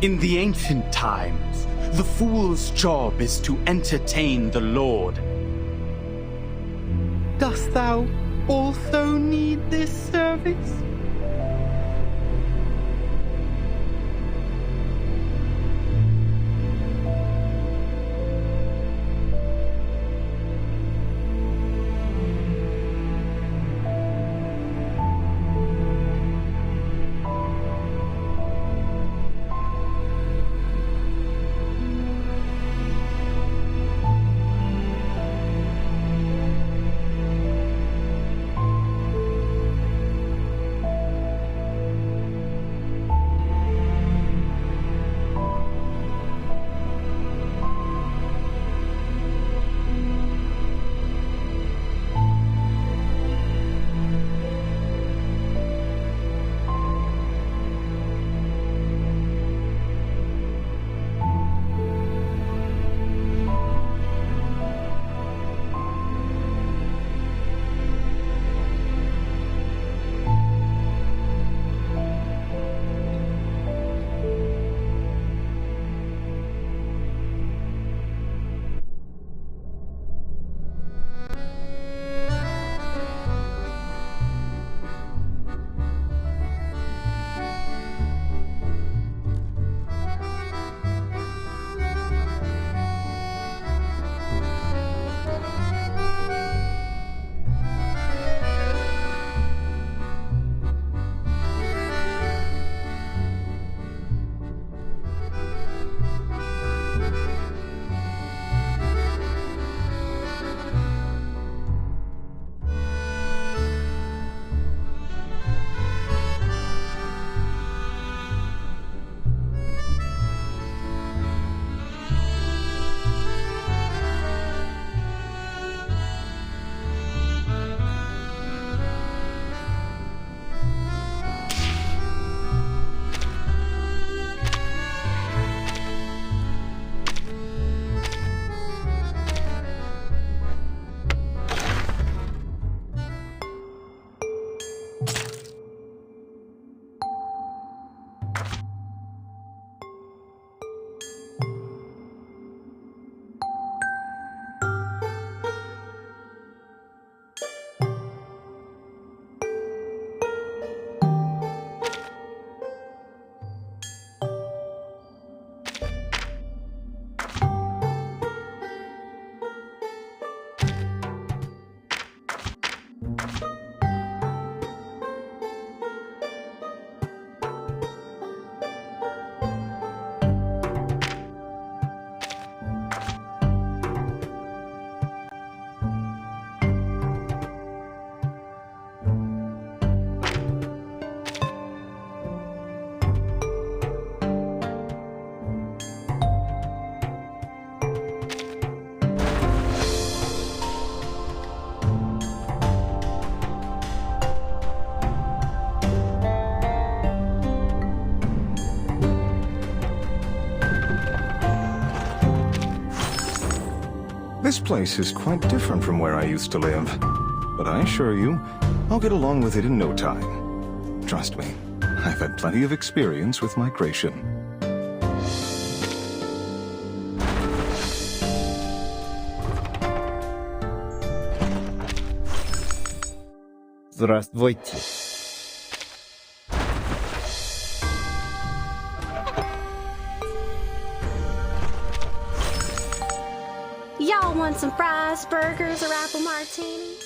In the ancient times, the fool's job is to entertain the Lord. Dost thou also need this service? This place is quite different from where I used to live. But I assure you, I'll get along with it in no time. Trust me, I've had plenty of experience with migration. Здравствуйте. Y'all want some fries, burgers, or apple martini?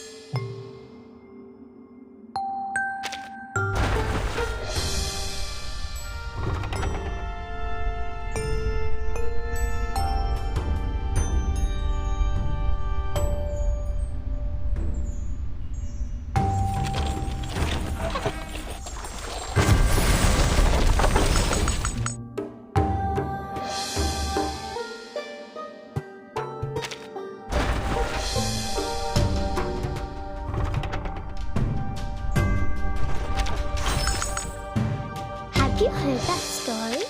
Have you heard that story?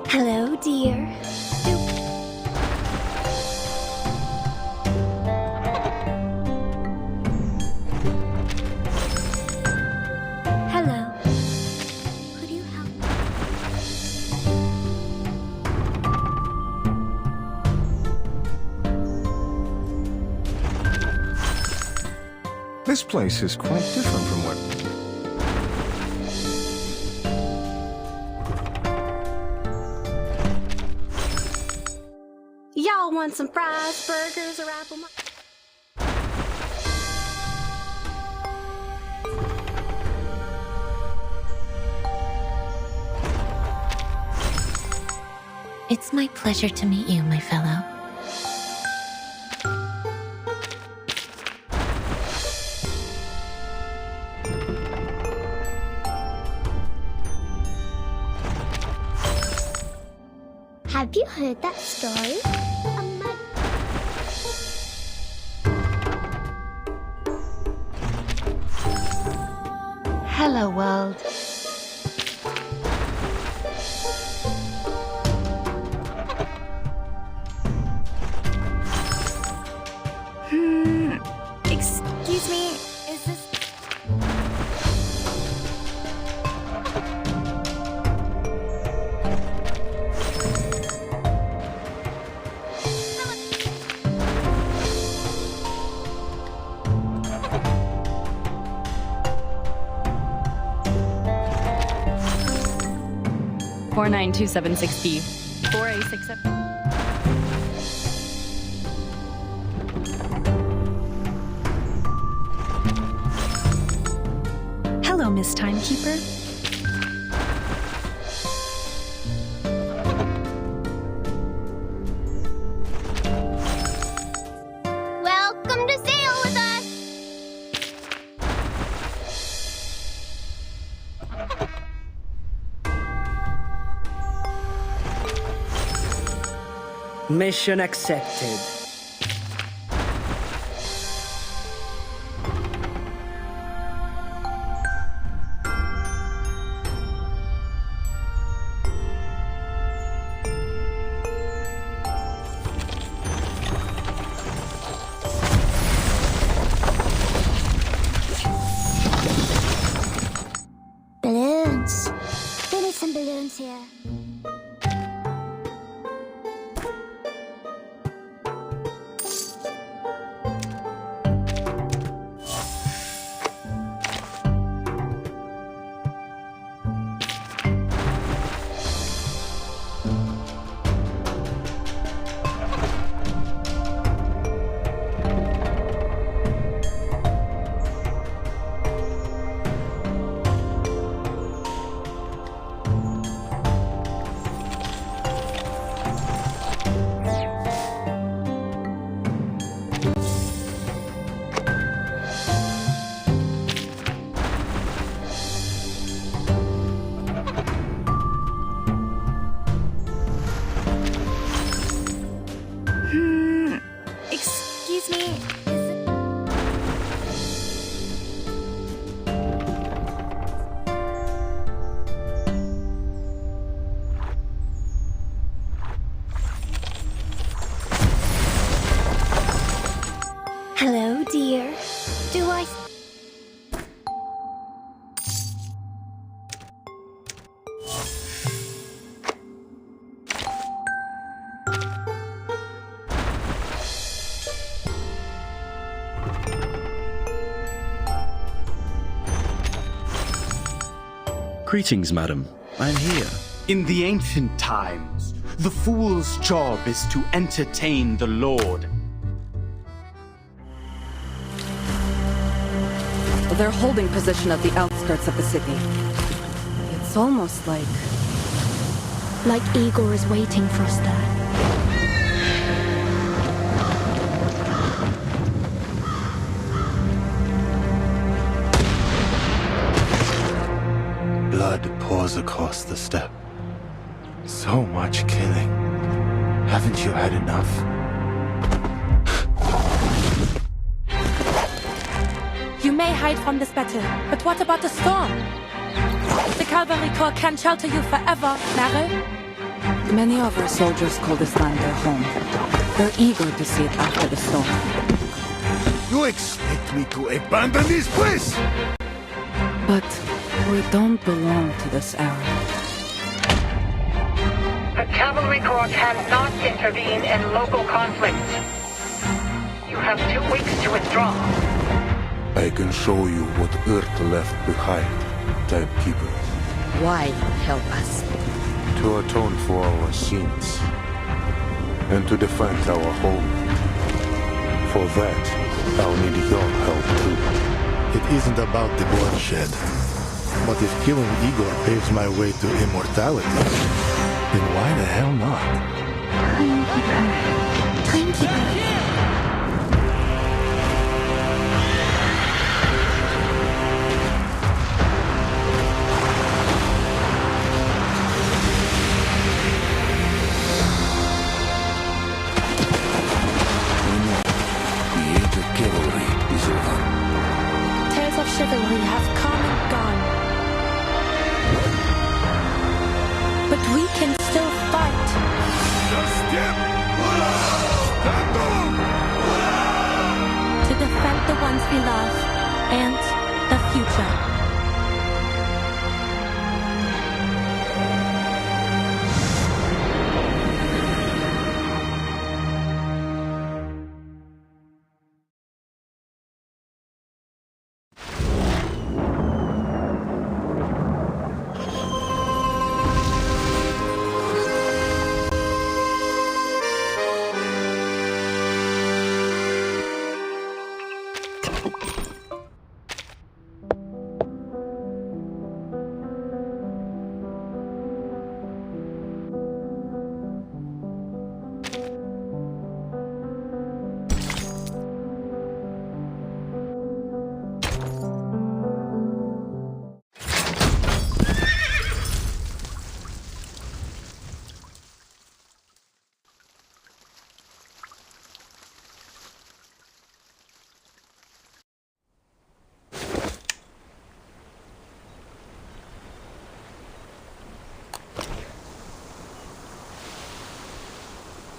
Hello, dear. This place is quite different from where... Y'all want some fries, burgers, or apple martini? It's my pleasure to meet you, my fellow. Have you heard that story? Hello, world. Excuse me, is this... Four 92760. 4A67. Hello, Miss Timekeeper. Welcome to sail with us! Mission accepted. Balloons. We need some balloons here. Excuse me, is it... Hello, dear. Do I... Greetings, madam. I'm here. In the ancient times, the fool's job is to entertain the Lord. They're holding position at the outskirts of the city. It's almost like Igor is waiting for us there. Blood pours across the steppe. So much killing. Haven't you had enough? You may hide from this battle, but what about the storm? The cavalry corps can shelter you forever, Meryl. many of our soldiers call this land their home. They're eager to see it after the storm. You expect me to abandon this place? But we don't belong to this era. The Cavalry Corps cannot intervene in local conflict. You have 2 weeks to withdraw. I can show you what Earth left behind, Timekeeper. Why help us? To atone for our sins. And to defend our home. For that, I'll need your help too. It isn't about the bloodshed. But if killing Igor paves my way to immortality, then why the hell not? Timekeeper. Chivalry have come and gone. But we can still fight. To defend the ones we love and the future.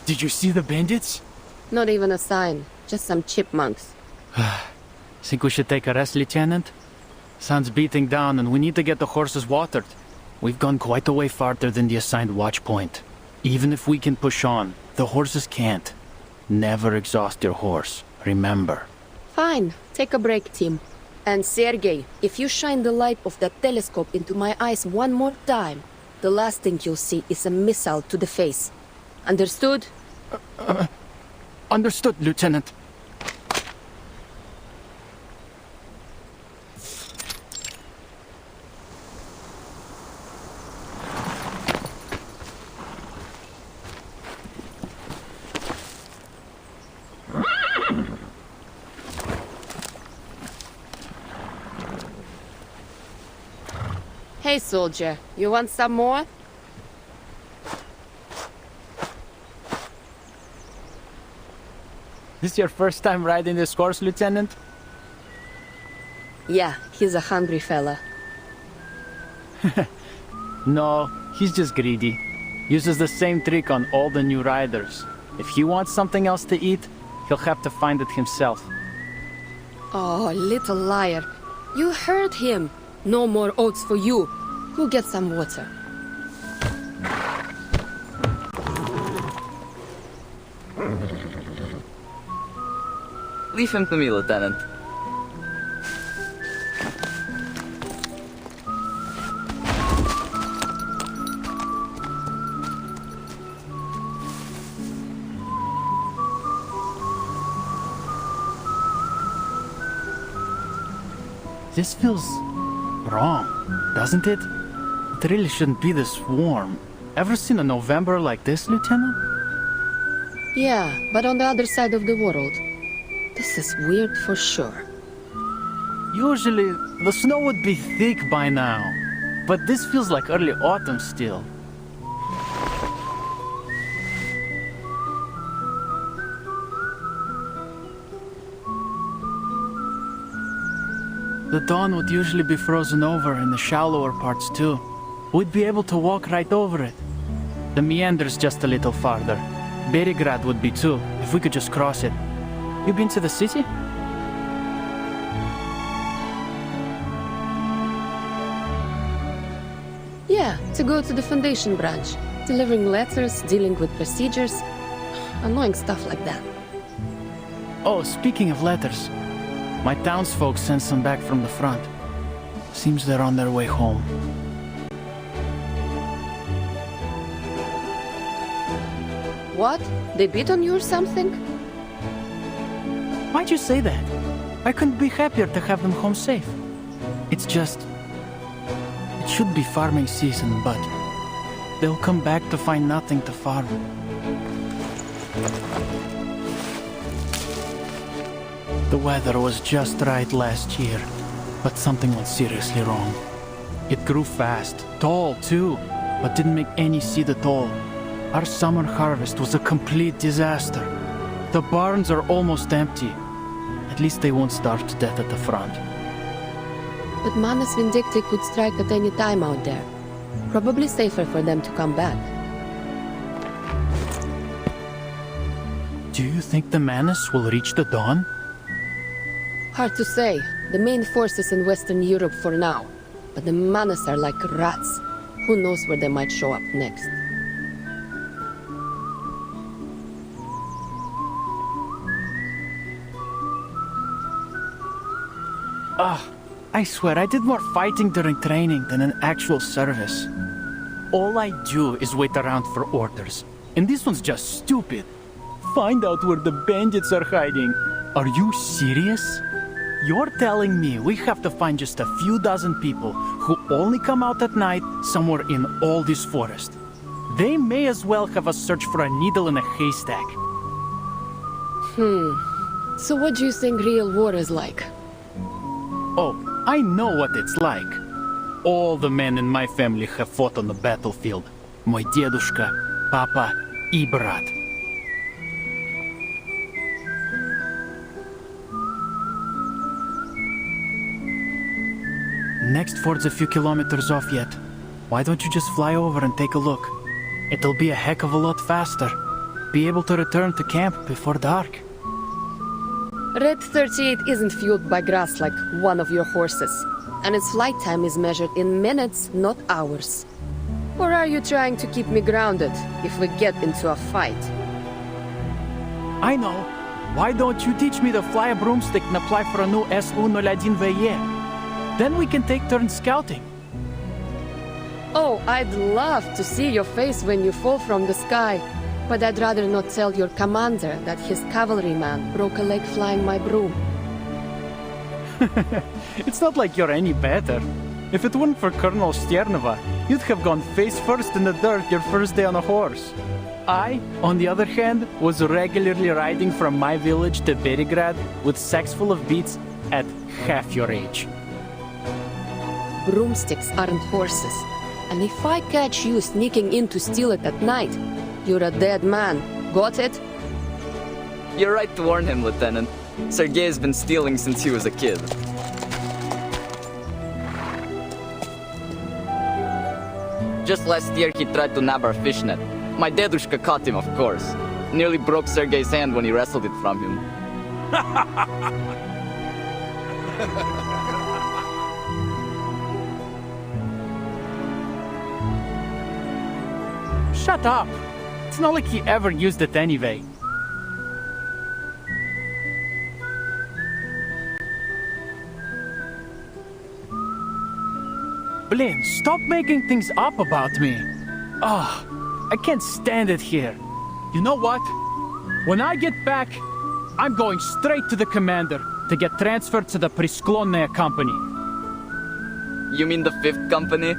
Did you see the bandits? Not even a sign. Just some chipmunks. Think we should take a rest, Lieutenant? Sun's beating down and we need to get the horses watered. We've gone quite a way farther than the assigned watch point. Even if we can push on, the horses can't. Never exhaust your horse, remember. Fine. Take a break, team. And Sergei, if you shine the light of that telescope into my eyes one more time, the last thing you'll see is a missile to the face. Understood? Understood, Lieutenant. Hey, soldier, you want some more? This your first time riding this horse, Lieutenant? Yeah, he's a hungry fella. No, he's just greedy. Uses the same trick on all the new riders. If he wants something else to eat, he'll have to find it himself. Oh, little liar. You heard him. No more oats for you. Go get some water. Leave him to me, Lieutenant. This feels wrong, doesn't it? It really shouldn't be this warm. Ever seen a November like this, Lieutenant? Yeah, but on the other side of the world. This is weird for sure. Usually, the snow would be thick by now. But this feels like early autumn still. The dawn would usually be frozen over in the shallower parts too. We'd be able to walk right over it. The meander's just a little farther. Berigrad would be too, if we could just cross it. You been to the city? Yeah, to go to the Foundation branch. Delivering letters, dealing with procedures. Annoying stuff like that. Oh, speaking of letters. My townsfolk sent some back from the front. Seems they're on their way home. What? They beat on you or something? Why'd you say that? I couldn't be happier to have them home safe. It's just... It should be farming season, but... They'll come back to find nothing to farm. The weather was just right last year, but something went seriously wrong. It grew fast, tall too, but didn't make any seed at all. Our summer harvest was a complete disaster. The barns are almost empty. At least they won't starve to death at the front. But Manus Vindicti could strike at any time out there. Probably safer for them to come back. Do you think the Manus will reach the dawn? Hard to say. The main force is in Western Europe for now. But the Manus are like rats. Who knows where they might show up next. I swear I did more fighting during training than in actual service. All I do is wait around for orders. And this one's just stupid. Find out where the bandits are hiding. Are you serious? You're telling me we have to find just a few dozen people who only come out at night somewhere in all this forest. They may as well have us search for a needle in a haystack. So what do you think real war is like? Oh, I know what it's like. All the men in my family have fought on the battlefield. Мой дедушка, папа и брат. Next fort's a few kilometers off yet. Why don't you just fly over and take a look? It'll be a heck of a lot faster. Be able to return to camp before dark. Red 38 isn't fueled by grass like one of your horses. And its flight time is measured in minutes, not hours. Or are you trying to keep me grounded if we get into a fight? I know. Why don't you teach me to fly a broomstick and apply for a new SU-01VE? Then we can take turns scouting. Oh, I'd love to see your face when you fall from the sky. But I'd rather not tell your commander that his cavalryman broke a leg flying my broom. It's not like you're any better. If it weren't for Colonel Sternova, you'd have gone face first in the dirt your first day on a horse. I, on the other hand, was regularly riding from my village to Berigrad with sacks full of beets at half your age. Broomsticks aren't horses. And if I catch you sneaking in to steal it at night, you're a dead man. Got it? You're right to warn him, Lieutenant. Sergei has been stealing since he was a kid. Just last year he tried to nab our fishnet. My dedushka caught him, of course. Nearly broke Sergei's hand when he wrestled it from him. Shut up! It's not like he ever used it anyway. Blin, stop making things up about me. I can't stand it here. You know what? When I get back, I'm going straight to the commander to get transferred to the Prisklonnaya company. You mean the 5th company?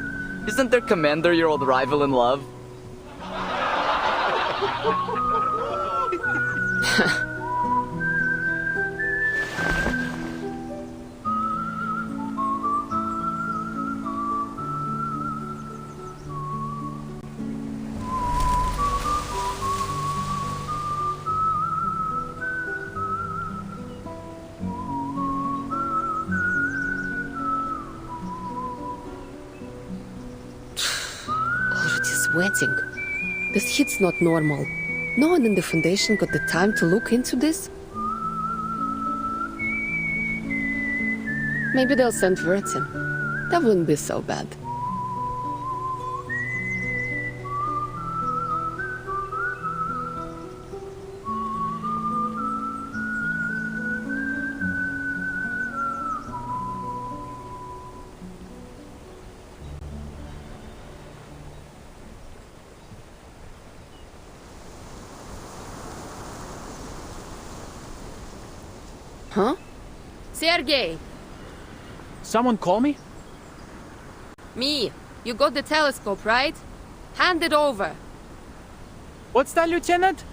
Isn't their commander your old rival in love? Sweating. This heat's not normal. No one in the Foundation got the time to look into this? Maybe they'll send Vertin. That wouldn't be so bad. Huh? Sergei! Someone call me? Me. You got the telescope, right? Hand it over. What's that, Lieutenant?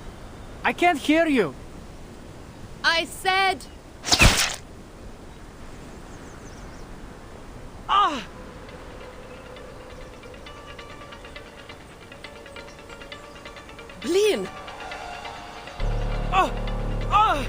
I can't hear you. I said... Ah! Blin! Ah! Ah!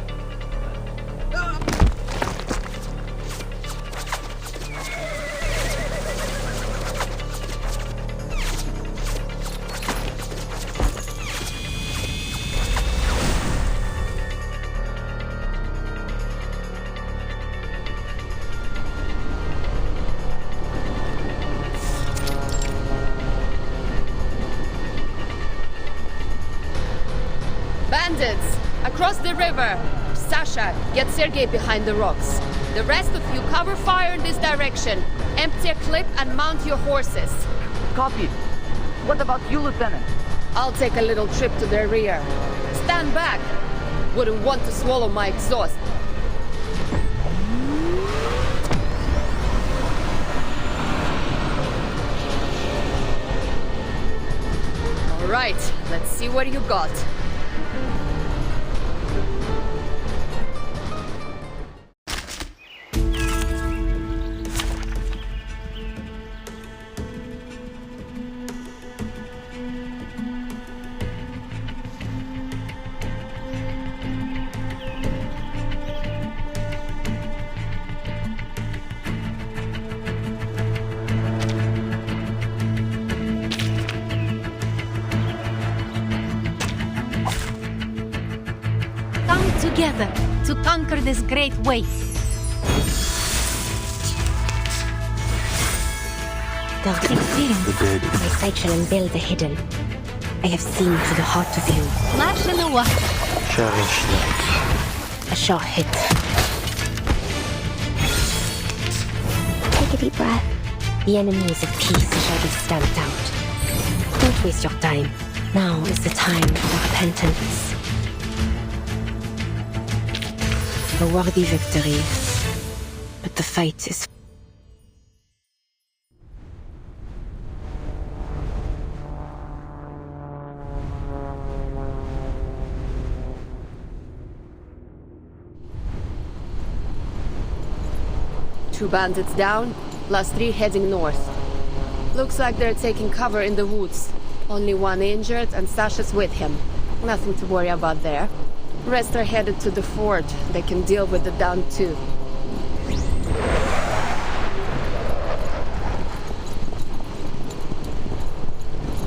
Bandits! Across the river! Sasha, get Sergei behind the rocks. The rest of you cover fire in this direction. Empty a clip and mount your horses. Copy. What about you, Lieutenant? I'll take a little trip to their rear. Stand back! Wouldn't want to swallow my exhaust. All right, let's see what you got. Together to conquer this great waste. Don't experience my sight shall unveil the hidden. I have seen to the heart of you. Flash in the water. Cherish that. A short hit. Take a deep breath. The enemies of peace shall be stamped out. Don't waste your time. Now is the time for repentance. A worthy victory, but the fight is... Two bandits down, plus 3 heading north. Looks like they're taking cover in the woods. Only one injured and Sasha's with him. Nothing to worry about there. Rest are headed to the fort. They can deal with the down too.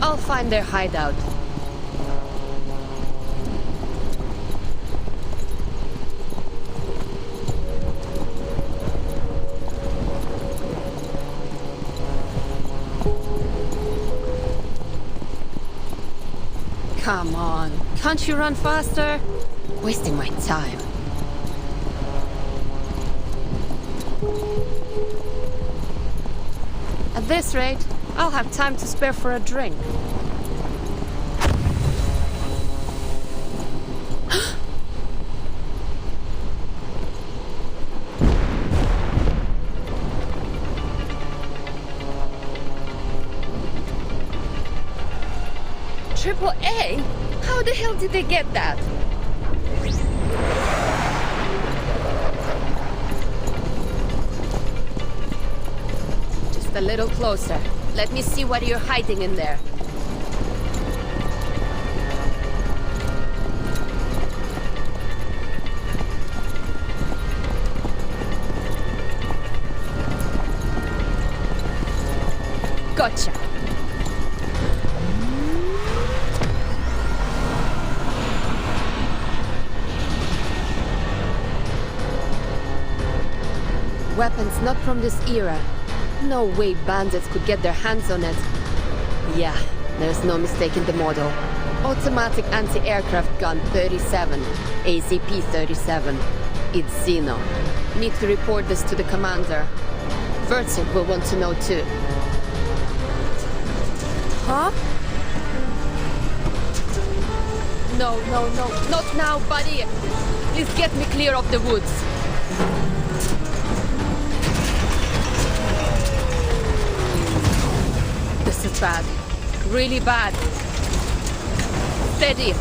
I'll find their hideout. Come on, can't you run faster? Wasting my time. At this rate, I'll have time to spare for a drink. Triple A? How the hell did they get that? Just a little closer. Let me see what you're hiding in there. Gotcha. Weapons not from this era. No way bandits could get their hands on it. Yeah, there's no mistaking the model. Automatic anti-aircraft gun 37, ACP 37. It's Xeno. Need to report this to the commander. Vertsil will want to know too. Huh? No, not now, buddy. Please get me clear of the woods. This is bad. Really bad. Steady.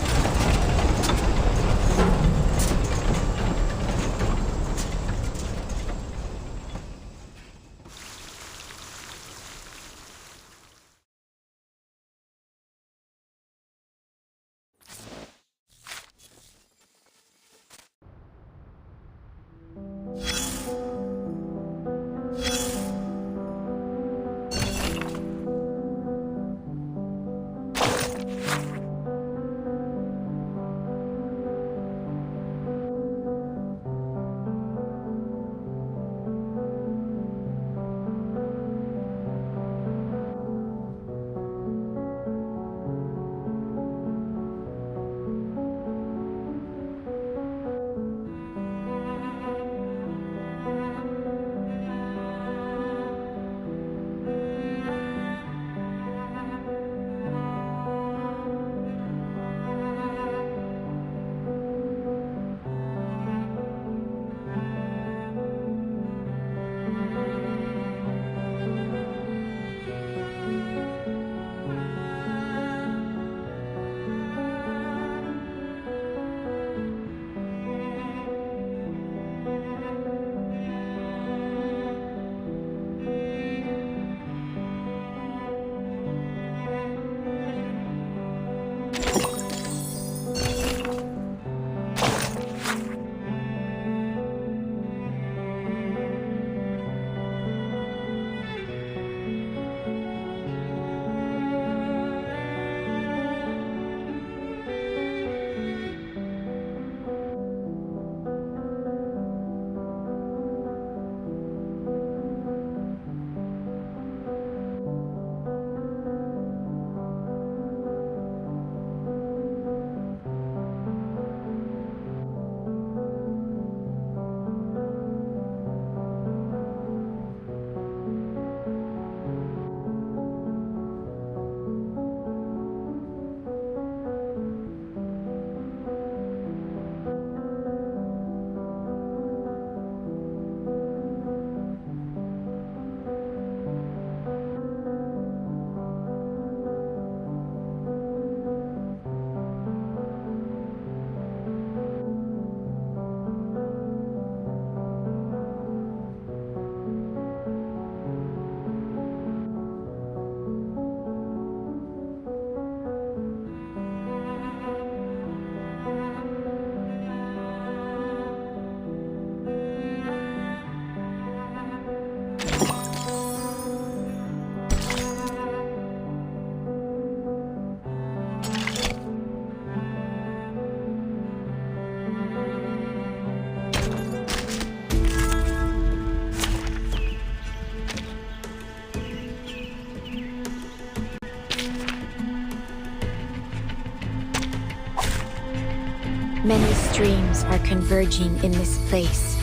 Many streams are converging in this place.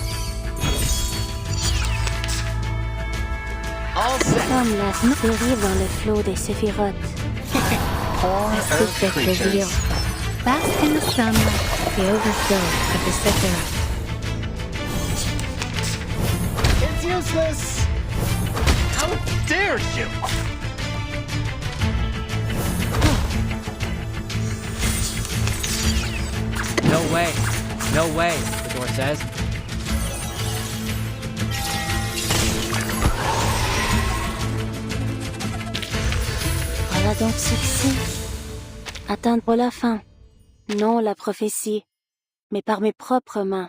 Comme la dérive dans le flot des séphirotes. Ainsi fait le lion. Bask in the sunlight, the overflow of the Sephiroth. It's useless! How dare you! No way. No way, the door says. Voilà donc ce que c'est. Atteindre la fin. Non la prophétie, mais par mes propres mains.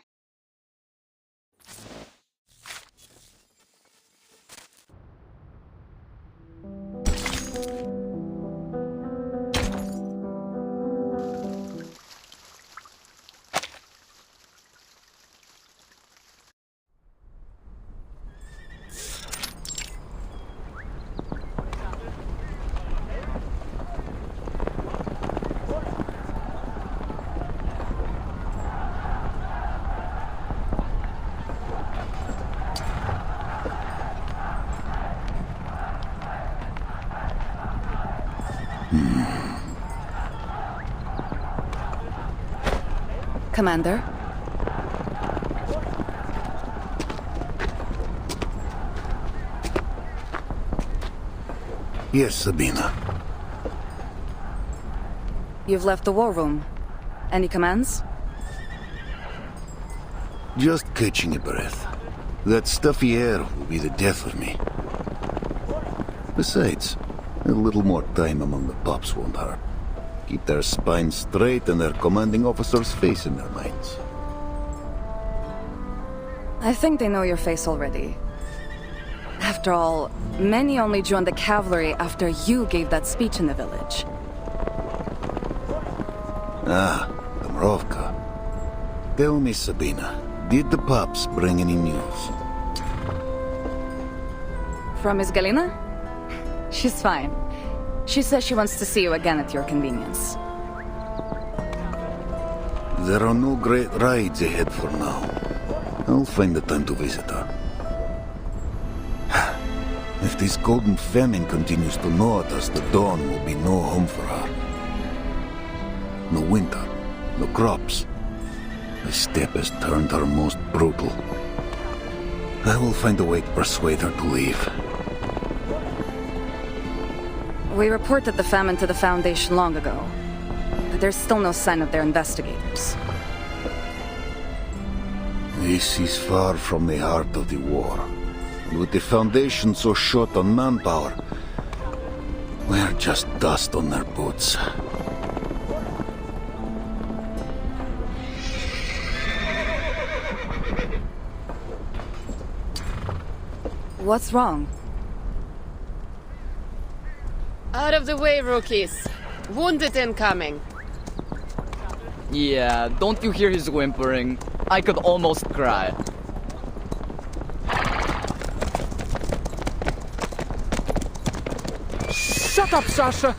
Commander? Yes, Sabina. You've left the war room. Any commands? Just catching a breath. That stuffy air will be the death of me. Besides, a little more time among the pups won't hurt. Keep their spines straight and their commanding officer's face in their minds. I think they know your face already. After all, many only joined the cavalry after you gave that speech in the village. Ah, Domrovka. Tell me, Sabina, did the pups bring any news? From Miss Galina? She's fine. She says she wants to see you again at your convenience. There are no great rides ahead for now. I'll find the time to visit her. If this golden famine continues to gnaw at us, the dawn will be no home for her. No winter, no crops. The steppe has turned her most brutal. I will find a way to persuade her to leave. We reported the famine to the Foundation long ago, but there's still no sign of their investigators. This is far from the heart of the war. And with the Foundation so short on manpower, we're just dust on their boots. What's wrong? Out of the way, rookies. Wounded incoming. Yeah, don't you hear his whimpering? I could almost cry. Shut up, Sasha!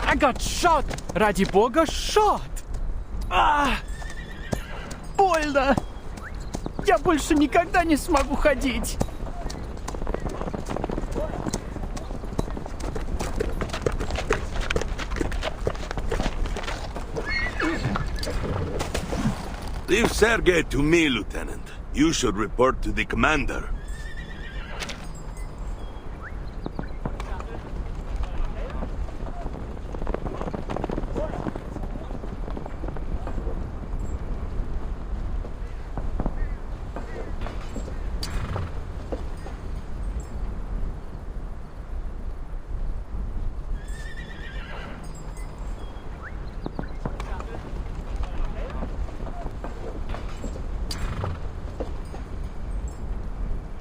I got shot! Ради бога, shot! Больно! Я больше никогда не смогу ходить! Leave Sergei to me, Lieutenant. You should report to the commander.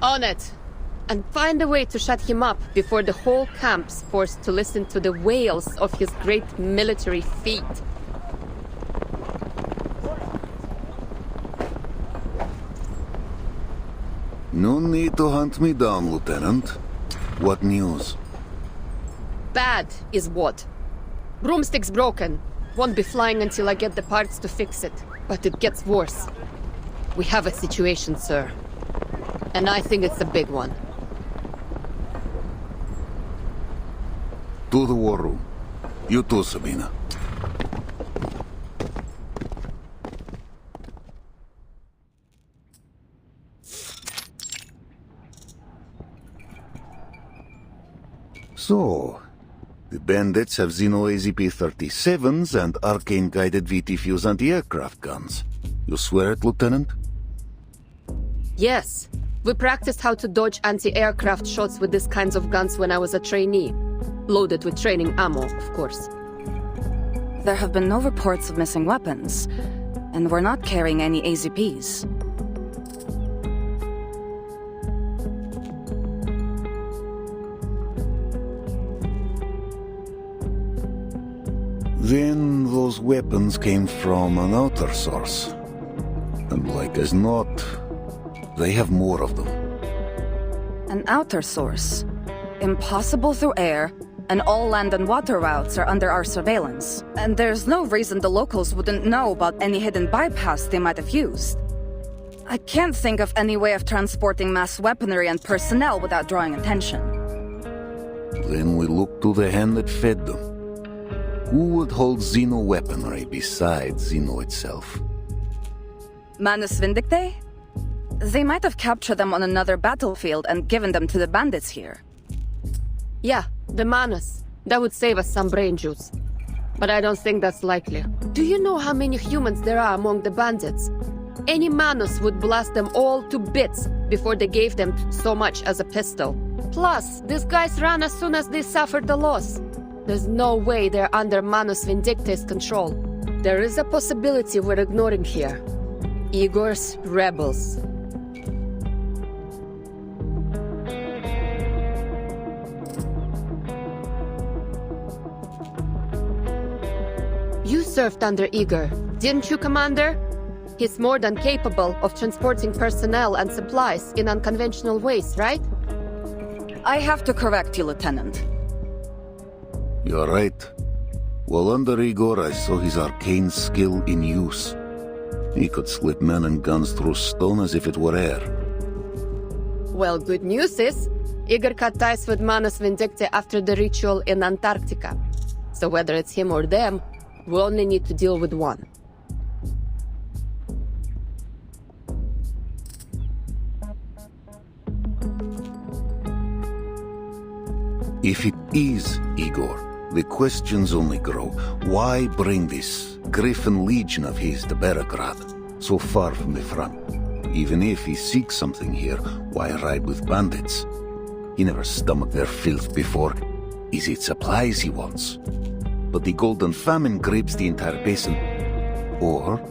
On it! And find a way to shut him up before the whole camp's forced to listen to the wails of his great military feat. No need to hunt me down, Lieutenant. What news? Bad is what? Broomstick's broken. Won't be flying until I get the parts to fix it. But it gets worse. We have a situation, sir. And I think it's a big one. To the war room. You too, Sabina. So, the bandits have Xeno AZP-37s and arcane-guided VT-Fuse anti-aircraft guns. You swear it, Lieutenant? Yes. We practiced how to dodge anti-aircraft shots with these kinds of guns when I was a trainee. Loaded with training ammo, of course. There have been no reports of missing weapons, and we're not carrying any AZPs. Then those weapons came from an outer source. And like as not, they have more of them. An outer source. Impossible through air, and all land and water routes are under our surveillance. And there's no reason the locals wouldn't know about any hidden bypass they might have used. I can't think of any way of transporting mass weaponry and personnel without drawing attention. Then we look to the hand that fed them. Who would hold Xeno weaponry besides Xeno itself? Manus Vindicte? They might have captured them on another battlefield and given them to the bandits here. Yeah, The Manus. That would save us some brain juice. But I don't think that's likely. Do you know how many humans there are among the bandits? Any Manus would blast them all to bits before they gave them so much as a pistol. Plus, these guys ran as soon as they suffered the loss. There's no way they're under Manus Vindicta's control. There is a possibility we're ignoring here. Igor's rebels. You served under Igor, didn't you, Commander? He's more than capable of transporting personnel and supplies in unconventional ways, right? I have to correct you, Lieutenant. You're right. While under Igor, I saw his arcane skill in use. He could slip men and guns through stone as if it were air. Well, good news is, Igor cut ties with Manus Vindicta after the ritual in Antarctica. So whether it's him or them, we only need to deal with one. If it is Igor, the questions only grow. Why bring this Griffin Legion of his to Beregrad, so far from the front? Even if he seeks something here, why ride with bandits? He never stomached their filth before. Is it supplies he wants? But the Golden Famine grips the entire basin. Or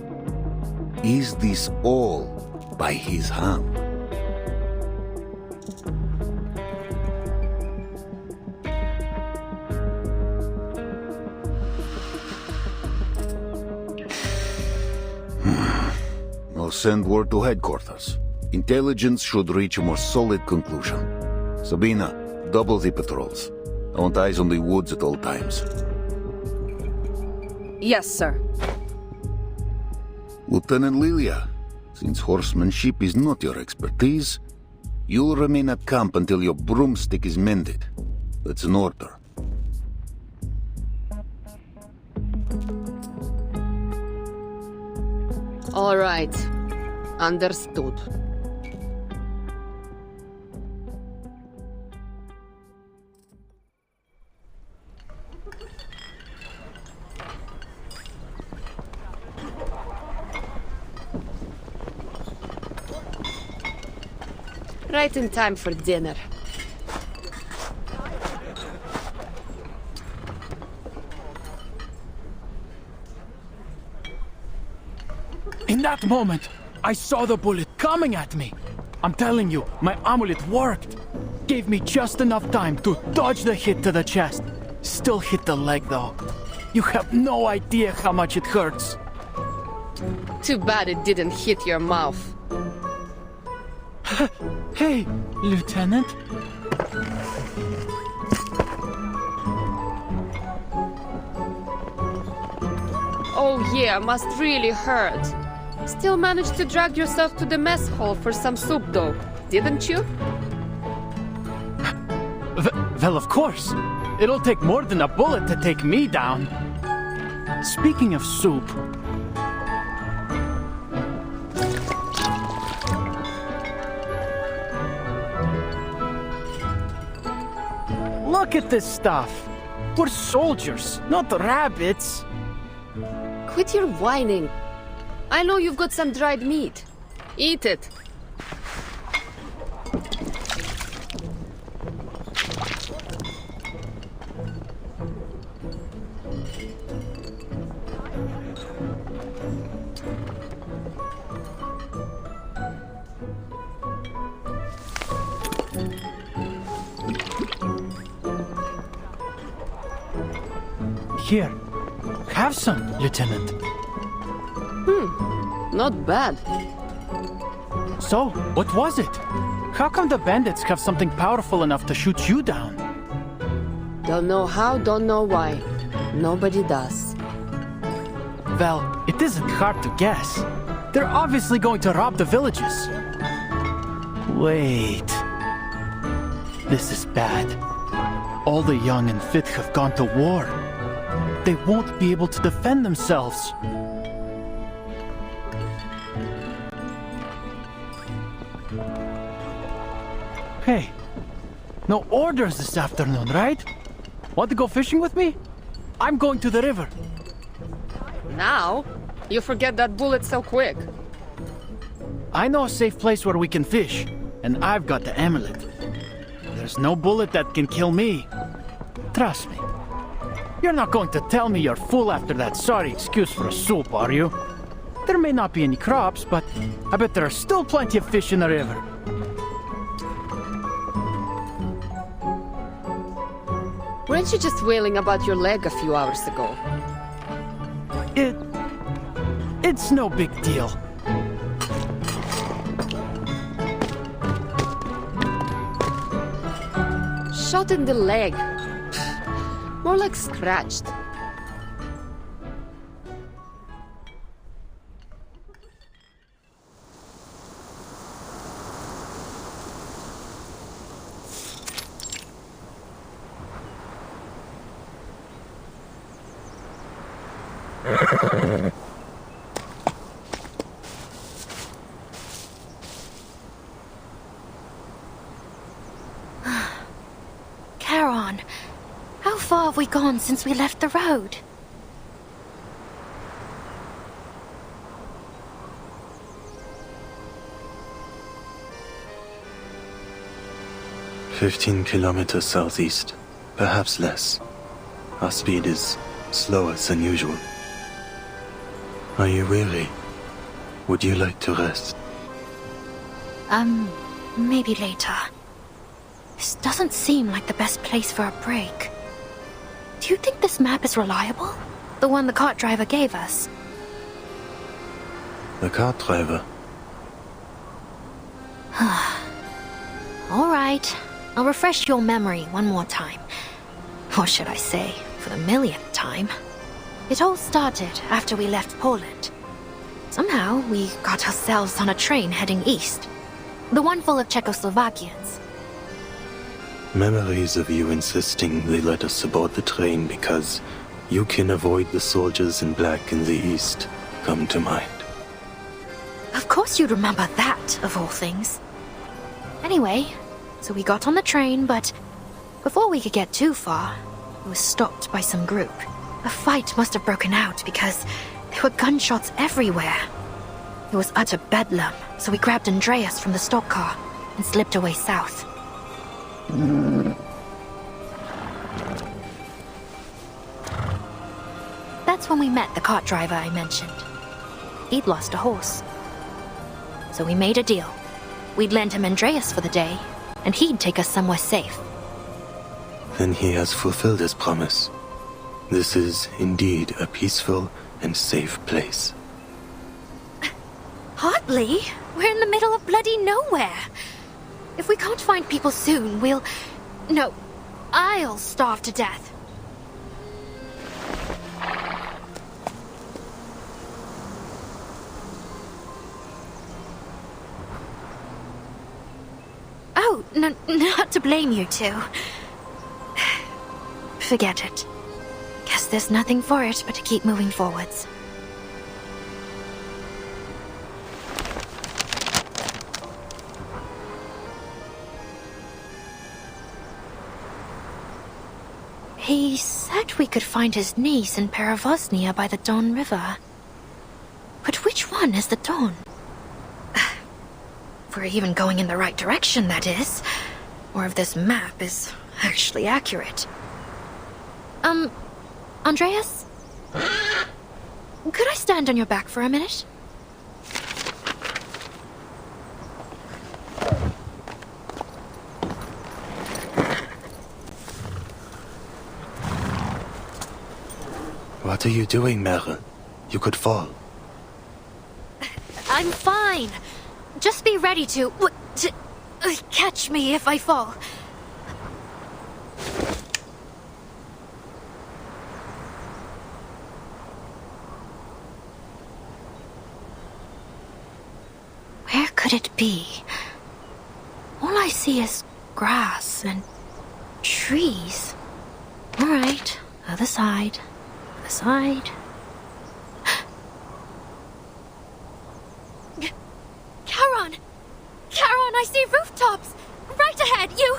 is this all by his hand? I'll send word to headquarters. Intelligence should reach a more solid conclusion. Sabina, double the patrols. I want eyes on the woods at all times. Yes, sir. Lieutenant Lilia, since horsemanship is not your expertise, you'll remain at camp until your broomstick is mended. That's an order. All right. Understood. Right in time for dinner. In that moment, I saw the bullet coming at me. I'm telling you, my amulet worked. Gave me just enough time to dodge the hit to the chest. Still hit the leg though. You have no idea how much it hurts. Too bad it didn't hit your mouth. Hey, Lieutenant. Oh yeah, must really hurt. Still managed to drag yourself to the mess hall for some soup though, didn't you? Well, of course. It'll take more than a bullet to take me down. Speaking of soup... Look at this stuff. We're soldiers, not rabbits. Quit your whining. I know you've got some dried meat. Eat it. Here, have some, Lieutenant. Not bad. So, what was it? How come the bandits have something powerful enough to shoot you down? Don't know how, don't know why. Nobody does. Well, it isn't hard to guess. They're obviously going to rob the villages. Wait. This is bad. All the young and fit have gone to war. They won't be able to defend themselves. Hey, no orders this afternoon, right? Want to go fishing with me? I'm going to the river. Now? You forget that bullet so quick. I know a safe place where we can fish, and I've got the amulet. There's no bullet that can kill me. Trust me. You're not going to tell me you're full after that sorry excuse for a soup, are you? There may not be any crops, but I bet there are still plenty of fish in the river. Weren't you just wailing about your leg a few hours ago? It's no big deal. Shot in the leg. More like scratched. Charon, how far have we gone since we left the road? "15 kilometers southeast, perhaps less. Our speed is slower than usual. Are you weary? Would you like to rest?" Maybe later. This doesn't seem like the best place for a break. Do you think this map is reliable? The one the cart driver gave us? The cart driver? All right. I'll refresh your memory one more time. Or should I say, for the millionth time. It all started after we left Poland. Somehow, we got ourselves on a train heading east. The one full of Czechoslovakians. Memories of you insisting they let us aboard the train because you can avoid the soldiers in black in the east come to mind. Of course you'd remember that, of all things. Anyway, so we got on the train, but before we could get too far, we were stopped by some group. A fight must have broken out because there were gunshots everywhere. It was utter bedlam, so we grabbed Andreas from the stock car and slipped away south. That's when we met the cart driver I mentioned. He'd lost a horse. So we made a deal. We'd lend him Andreas for the day, and he'd take us somewhere safe. Then he has fulfilled his promise. This is indeed a peaceful and safe place. Hardly. We're in the middle of bloody nowhere. If we can't find people soon, I'll starve to death. Oh, not to blame you two. Forget it. Guess there's nothing for it but to keep moving forwards. He said we could find his niece in Peravosnia by the Don River. But which one is the Don? If we're even going in the right direction, that is. Or if this map is actually accurate. Andreas? Could I stand on your back for a minute? What are you doing, Meryl? You could fall. I'm fine. Just be ready to catch me if I fall. Where could it be? All I see is grass and trees. All right, other side. Other side. Charon! Charon, I see rooftops! Right ahead, you...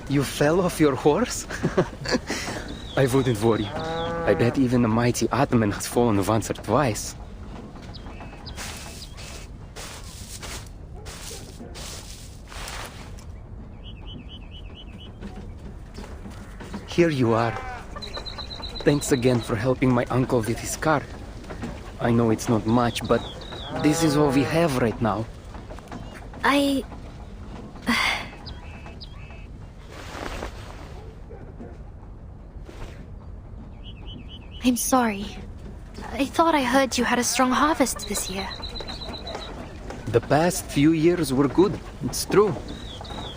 You fell off your horse? I wouldn't worry. I bet even the mighty Atman has fallen once or twice. Here you are. Thanks again for helping my uncle with his car. I know it's not much, but this is all we have right now. I'm sorry. I thought I heard you had a strong harvest this year. The past few years were good, it's true.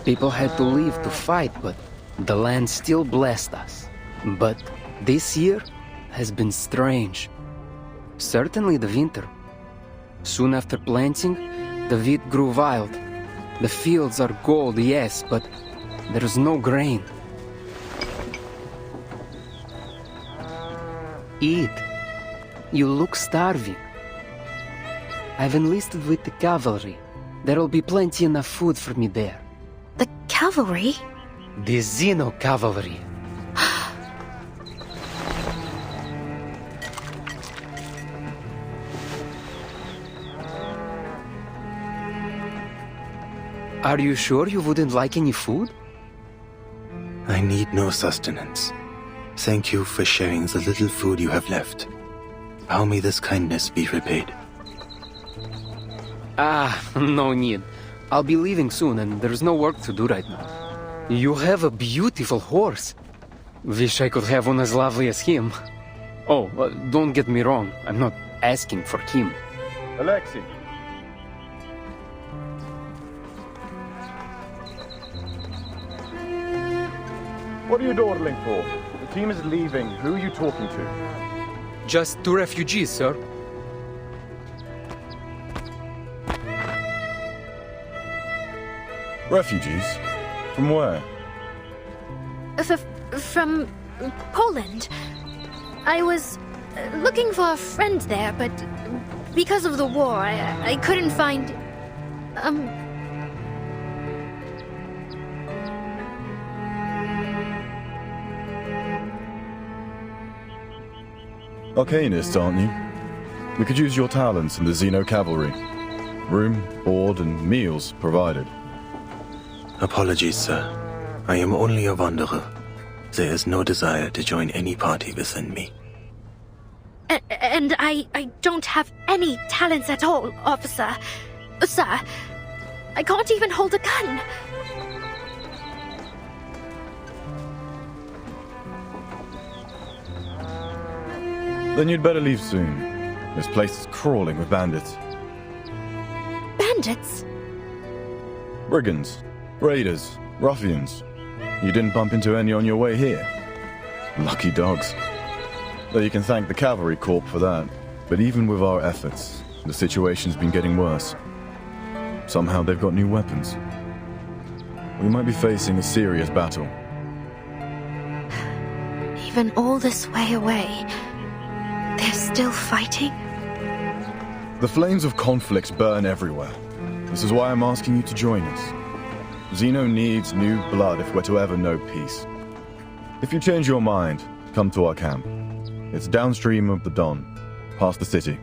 People had to leave to fight, but the land still blessed us. But this year has been strange. Certainly the winter. Soon after planting, the wheat grew wild. The fields are gold, yes, but there's no grain. Eat. You look starving. I've enlisted with the cavalry. There'll be plenty enough food for me there. The cavalry? The Xeno cavalry. Are you sure you wouldn't like any food? I need no sustenance. Thank you for sharing the little food you have left. How may this kindness be repaid? No need. I'll be leaving soon and there's no work to do right now. You have a beautiful horse. Wish I could have one as lovely as him. Oh, don't get me wrong. I'm not asking for him. Alexei. What are you dawdling for? The team is leaving. Who are you talking to? Just 2 refugees, sir. Refugees? From where? From Poland. I was looking for a friend there, but because of the war, I couldn't find... Arcanists, aren't you? We could use your talents in the Xeno cavalry. Room, board, and meals provided. Apologies, sir. I am only a wanderer. There is no desire to join any party within me. And I don't have any talents at all, officer. Sir, I can't even hold a gun. Then you'd better leave soon. This place is crawling with bandits. Bandits? Brigands, raiders, ruffians. You didn't bump into any on your way here. Lucky dogs. Though you can thank the cavalry corps for that. But even with our efforts, the situation's been getting worse. Somehow they've got new weapons. We might be facing a serious battle. Even all this way away, they're still fighting? The flames of conflicts burn everywhere. This is why I'm asking you to join us. Xeno needs new blood if we're to ever know peace. If you change your mind, come to our camp. It's downstream of the Don, past the city.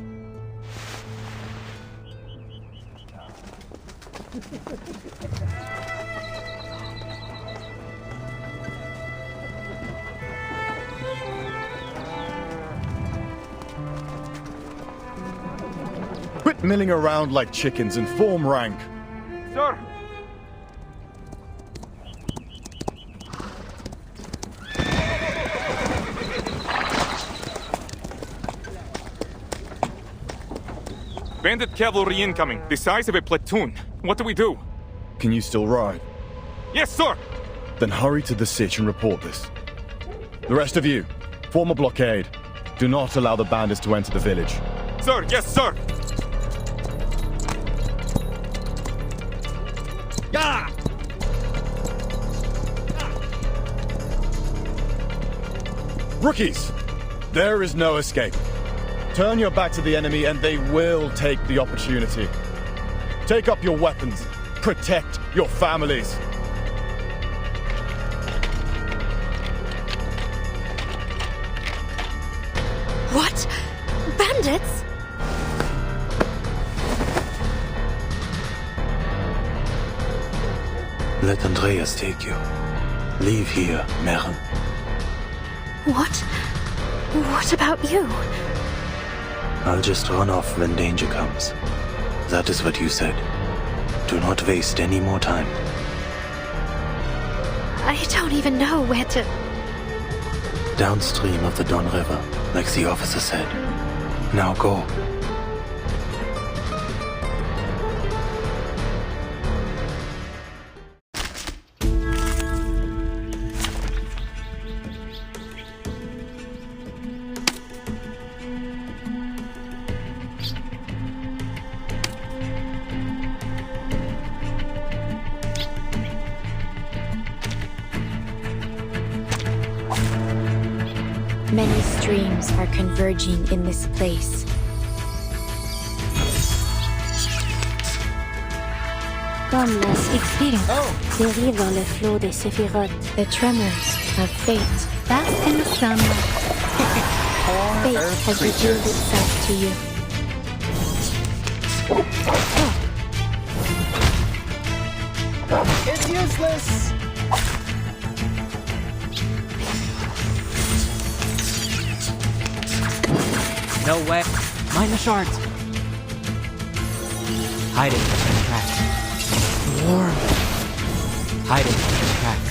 Quit milling around like chickens and form rank. Sir! Bandit cavalry incoming, the size of a platoon. What do we do? Can you still ride? Yes, sir! Then hurry to the sitch and report this. The rest of you, form a blockade. Do not allow the bandits to enter the village. Sir, yes, sir! Ah! Rookies! There is no escape. Turn your back to the enemy and they will take the opportunity. Take up your weapons. Protect your families. What? Bandits? Let Andreas take you. Leave here, Meren. What? What about you? I'll just run off when danger comes. That is what you said. Do not waste any more time. I don't even know where to... Downstream of the Don River, like the officer said. Now go. Many streams are converging in this place. Comme la experience dérive dans le flot des séphirotes. The tremors of fate. Bask in the sunlight. Fate has revealed itself to you. It's useless! No way. Mind the shards. Hiding in the tracks. Warm. Hiding in the tracks.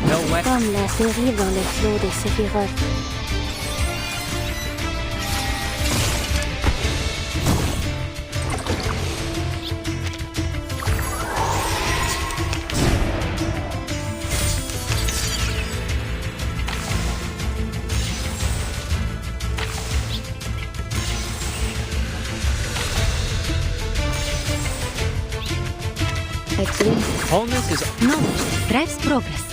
No way. Comme la dérive dans le flot des séphirotes. Wholeness is Knowledge drives progress.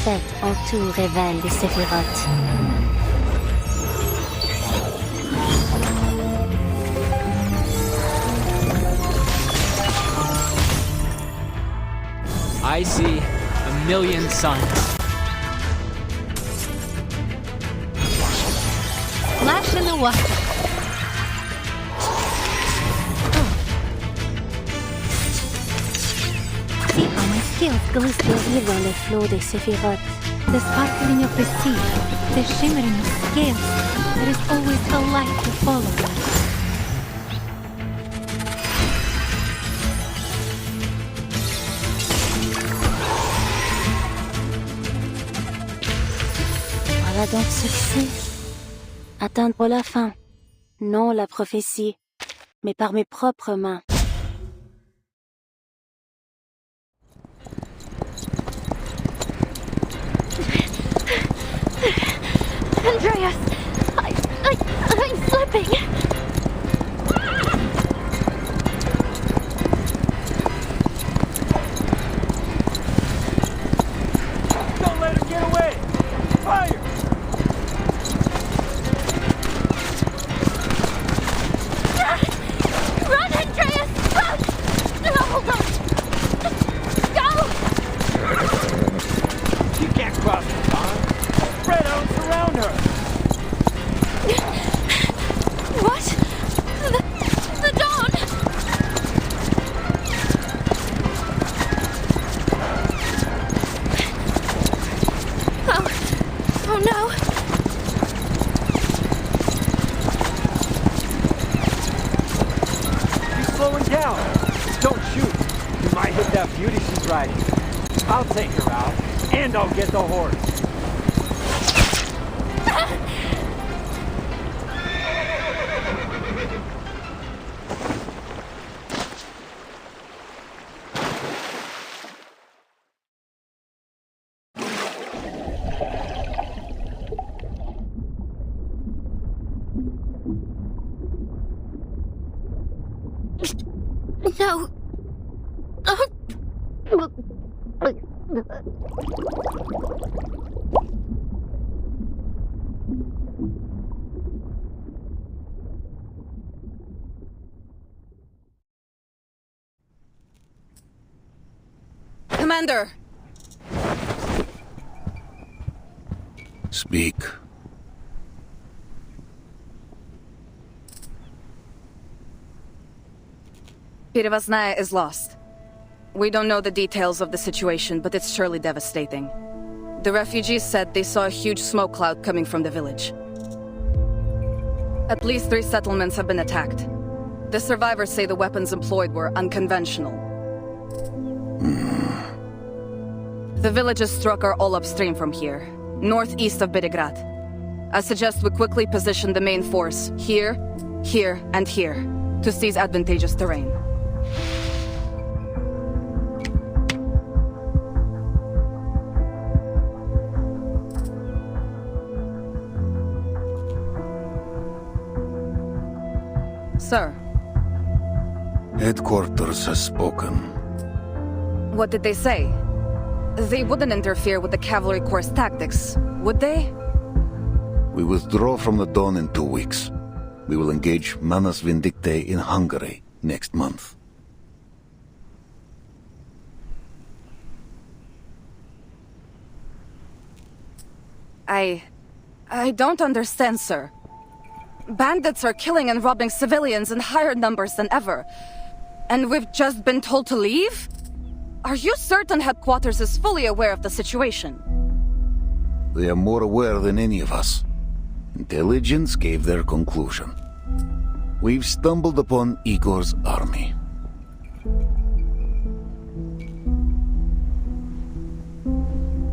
Cette entoure révèle les séphirotes. I see a million suns. Flash in the water. See how my skills glisten. Dérive dans le flot des séphirotes. The sparkling of the sea, the shimmering of scales. There is always a light to follow. Voilà donc ce que c'est. Atteindre la fin. Non la prophétie, mais par mes propres mains. Andreas! I'm slipping! Don't let him get away! Fire! Run, Andreas! Run! No, hold on! Go! You can't cross the pond! Spread out, surround her! What? The dawn! Oh no! She's slowing down! Don't shoot! You might hit that beauty she's riding. I'll take her out, and I'll get the horse. No. Commander! Speak. Perevasnaya is lost. We don't know the details of the situation, but it's surely devastating. The refugees said they saw a huge smoke cloud coming from the village. At least 3 settlements have been attacked. The survivors say the weapons employed were unconventional. The villages struck are all upstream from here, northeast of Bedigrad. I suggest we quickly position the main force here, here, and here, to seize advantageous terrain. Sir. Headquarters has spoken. What did they say? They wouldn't interfere with the Cavalry Corps' tactics, would they? We withdraw from the Dawn in 2 weeks. We will engage Manus Vindictae in Hungary next month. I don't understand, sir. Bandits are killing and robbing civilians in higher numbers than ever. And we've just been told to leave? Are you certain headquarters is fully aware of the situation? They are more aware than any of us. Intelligence gave their conclusion. We've stumbled upon Igor's army.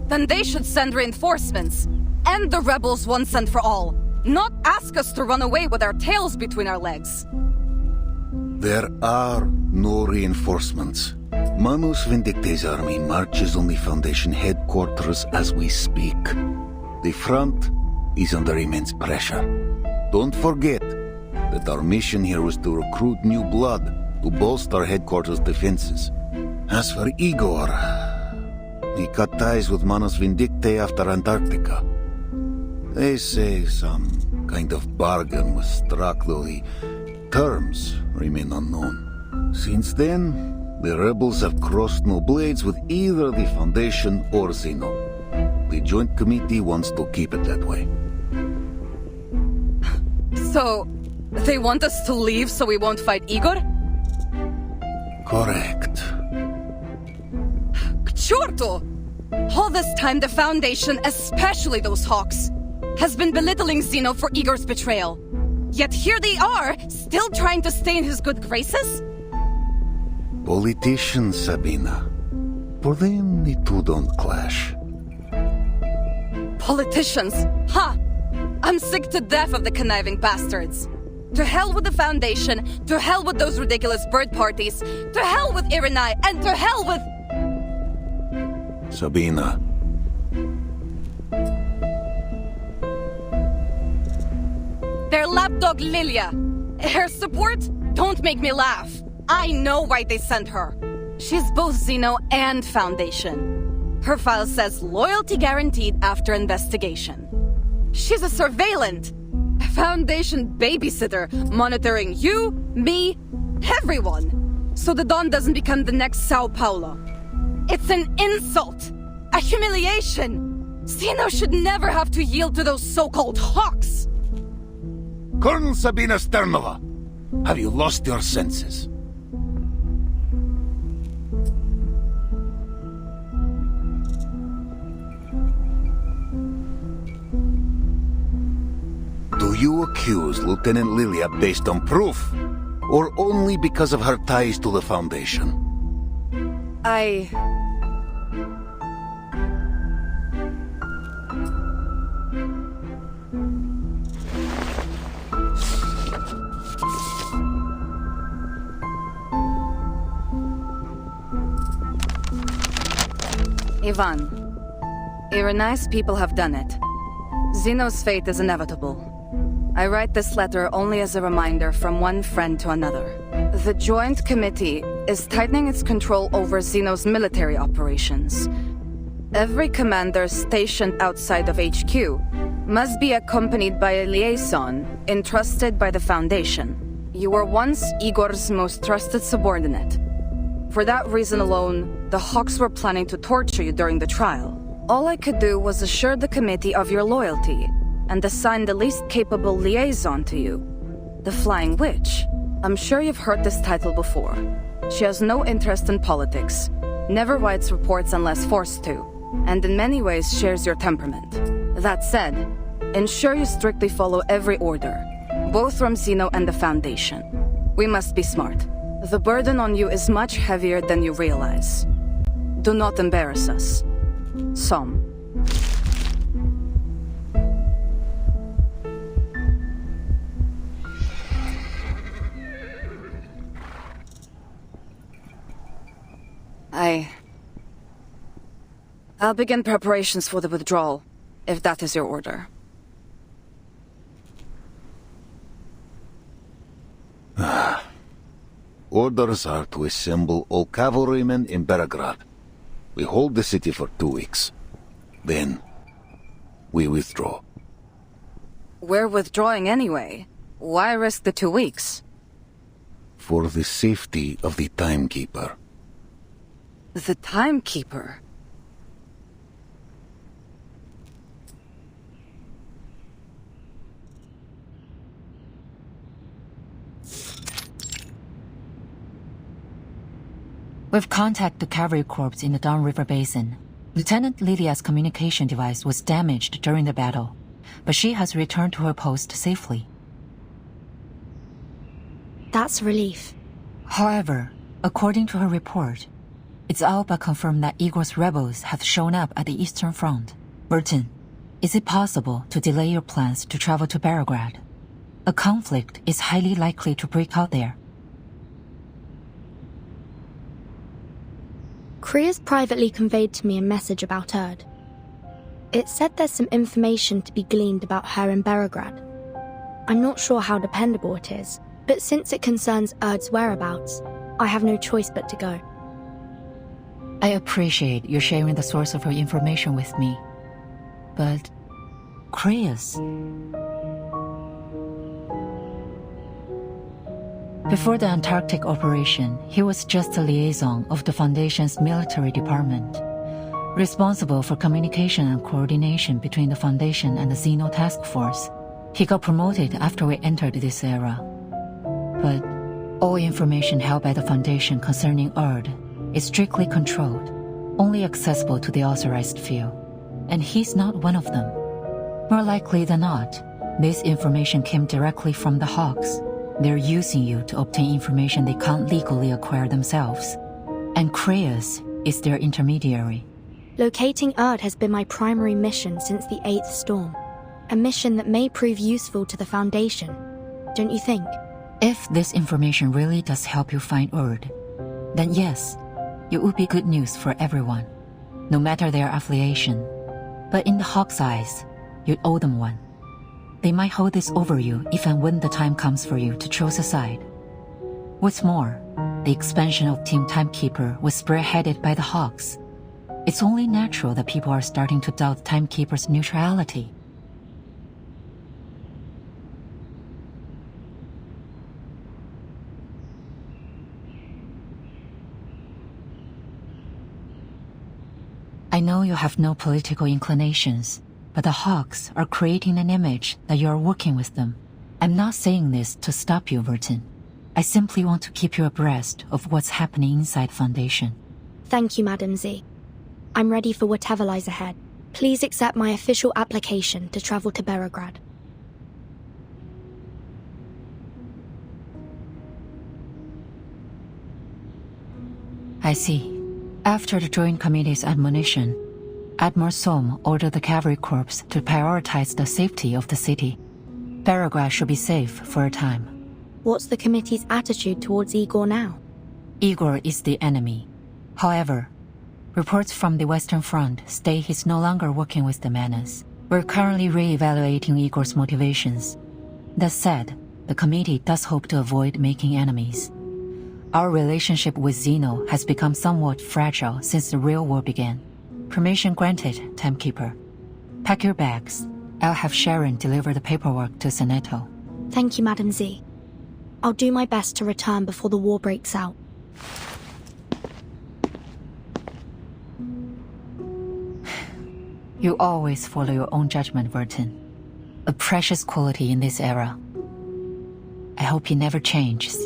Then they should send reinforcements. End the rebels once and for all. Not ask us to run away with our tails between our legs. There are no reinforcements. Manus Vindictae's army marches on the Foundation headquarters as we speak. The front is under immense pressure. Don't forget that our mission here was to recruit new blood to bolster headquarters' defenses. As for Igor, he cut ties with Manus Vindictae after Antarctica. They say some kind of bargain was struck, though the terms remain unknown. Since then, the rebels have crossed no blades with either the Foundation or Zeno. The Joint Committee wants to keep it that way. So, they want us to leave so we won't fight Igor? Correct. К черту! All this time the Foundation, especially those hawks, has been belittling Zeno for Igor's betrayal. Yet here they are, still trying to stay in his good graces? Politicians, Sabina. For them, the two don't clash. Politicians? Ha! I'm sick to death of the conniving bastards. To hell with the Foundation, to hell with those ridiculous bird parties, to hell with Irenai, and to hell with... Sabina. Their lapdog Lilia. Her support? Don't make me laugh. I know why they sent her. She's both Zeno and Foundation. Her file says loyalty guaranteed after investigation. She's a surveillant. A Foundation babysitter, monitoring you, me, everyone. So the Dawn doesn't become the next Sao Paulo. It's an insult. A humiliation. Zeno should never have to yield to those so-called hawks. Colonel Sabina Sternova, have you lost your senses? Do you accuse Lieutenant Lilia based on proof, or only because of her ties to the Foundation? Ivan, Irenai's people have done it. Zeno's fate is inevitable. I write this letter only as a reminder from one friend to another. The Joint Committee is tightening its control over Zeno's military operations. Every commander stationed outside of HQ must be accompanied by a liaison entrusted by the Foundation. You were once Igor's most trusted subordinate. For that reason alone, the Hawks were planning to torture you during the trial. All I could do was assure the committee of your loyalty and assign the least capable liaison to you. The Flying Witch. I'm sure you've heard this title before. She has no interest in politics, never writes reports unless forced to, and in many ways shares your temperament. That said, ensure you strictly follow every order, both from Zeno and the Foundation. We must be smart. The burden on you is much heavier than you realize. Do not embarrass us. Som. I'll begin preparations for the withdrawal, if that is your order. Orders are to assemble all cavalrymen in Belgrade. We hold the city for 2 weeks. Then, we withdraw. We're withdrawing anyway. Why risk the 2 weeks? For the safety of the Timekeeper. The Timekeeper? We've contacted the cavalry corps in the downriver basin. Lieutenant Lydia's communication device was damaged during the battle, but she has returned to her post safely. That's a relief. However, according to her report, it's all but confirmed that Igor's rebels have shown up at the Eastern Front. Burton, is it possible to delay your plans to travel to Belgrade? A conflict is highly likely to break out there. Kriya's privately conveyed to me a message about Erd. It said there's some information to be gleaned about her in Belgrade. I'm not sure how dependable it is, but since it concerns Erd's whereabouts, I have no choice but to go. I appreciate you sharing the source of your information with me, but Kriya's... Before the Antarctic operation, he was just a liaison of the Foundation's military department, responsible for communication and coordination between the Foundation and the Xeno Task Force. He got promoted after we entered this era. But all information held by the Foundation concerning Erd is strictly controlled, only accessible to the authorized few. And he's not one of them. More likely than not, this information came directly from the Hawks. They're using you to obtain information they can't legally acquire themselves. And Kriya's is their intermediary. Locating Erd has been my primary mission since the 8th storm. A mission that may prove useful to the Foundation, don't you think? If this information really does help you find Erd, then yes, it would be good news for everyone, no matter their affiliation. But in the Hawks' eyes, you'd owe them one. They might hold this over you if and when the time comes for you to choose a side. What's more, the expansion of Team Timekeeper was spearheaded by the Hawks. It's only natural that people are starting to doubt Timekeeper's neutrality. I know you have no political inclinations, but the Hawks are creating an image that you are working with them. I'm not saying this to stop you, Vertin. I simply want to keep you abreast of what's happening inside Foundation. Thank you, Madam Z. I'm ready for whatever lies ahead. Please accept my official application to travel to Belgrade. I see. After the Joint Committee's admonition, Admiral Som ordered the Cavalry Corps to prioritize the safety of the city. Belgrade should be safe for a time. What's the committee's attitude towards Igor now? Igor is the enemy. However, reports from the Western Front state he's no longer working with the Menace. We're currently re-evaluating Igor's motivations. That said, the committee does hope to avoid making enemies. Our relationship with Zeno has become somewhat fragile since the real war began. Permission granted, Timekeeper. Pack your bags. I'll have Sharon deliver the paperwork to Seneto. Thank you, Madam Z. I'll do my best to return before the war breaks out. You always follow your own judgment, Vertin. A precious quality in this era. I hope he never changes.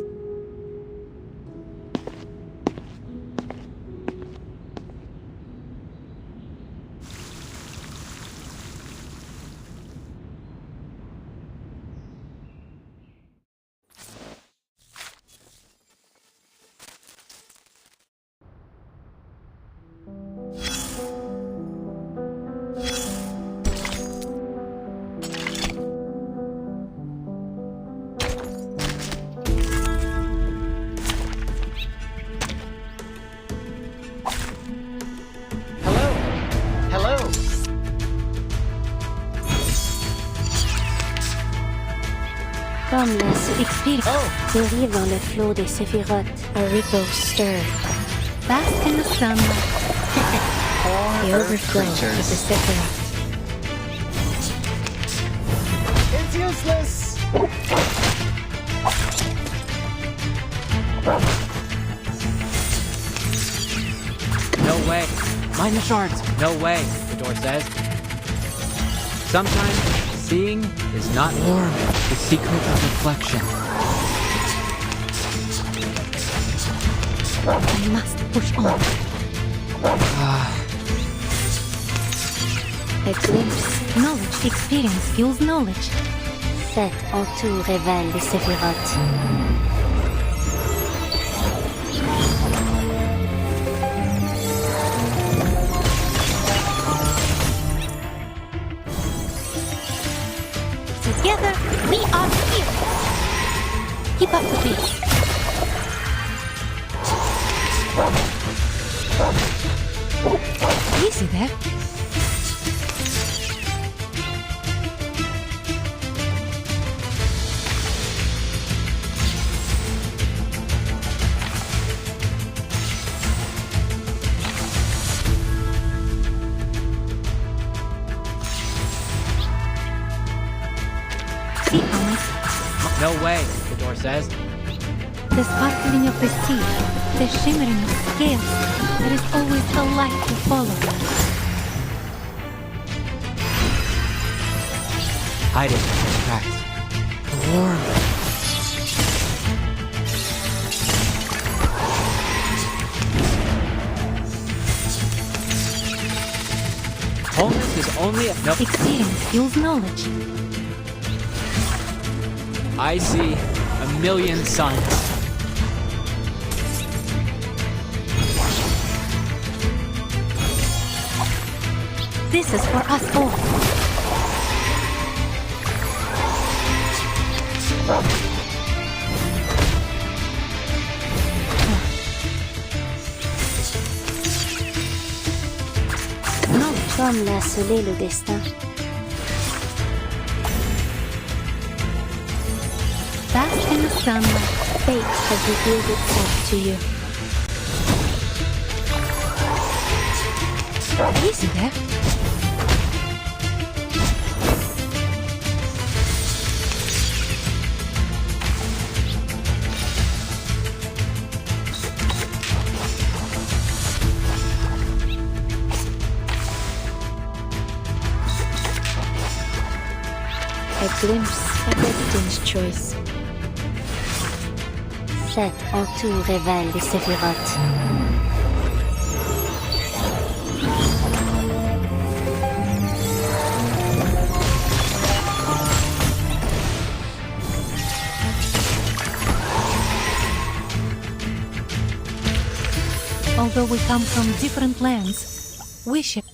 Comme la expérience dérive dans le flot des séphirotes. A ripple stirred. Bask in the sunlight. The overflow of the Sephiroth. It's useless! No way. Mine the shards. No way, the door says. Sometimes seeing is not warm. The secret of reflection. I must push on. A glimpse. Knowledge, experience fuels knowledge. Cet entour révèle les séphirotes. Together, we are here. Keep up the pace. Easy there. See, Thomas. No way, the door says. The sparkling of the sea, the shimmering of scales. There is always a light to follow. Hide it in the tracks. Warm. Wholeness is only a Experience fuels knowledge. I see a million suns. This is for us all. Comme l'a scellé le destin. Bask in the sunlight. Fate has revealed itself to you. Easy there. A glimpse of Vertin's choice. Cet entour révèle les séphirotes. Although we come from different lands, we share.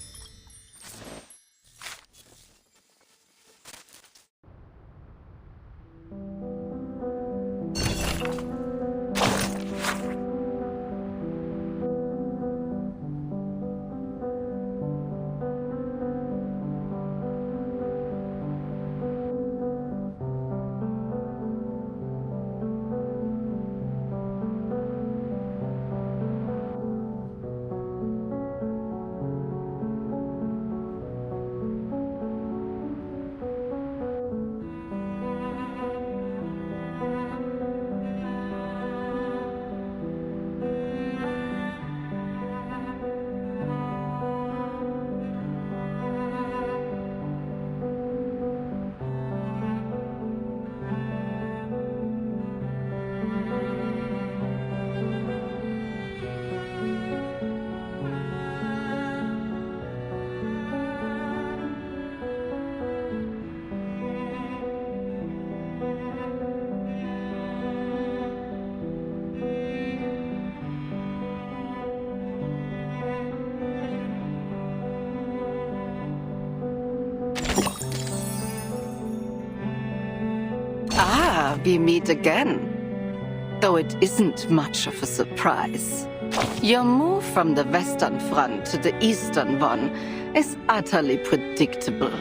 Here we meet again. Though it isn't much of a surprise. Your move from the Western Front to the Eastern one is utterly predictable.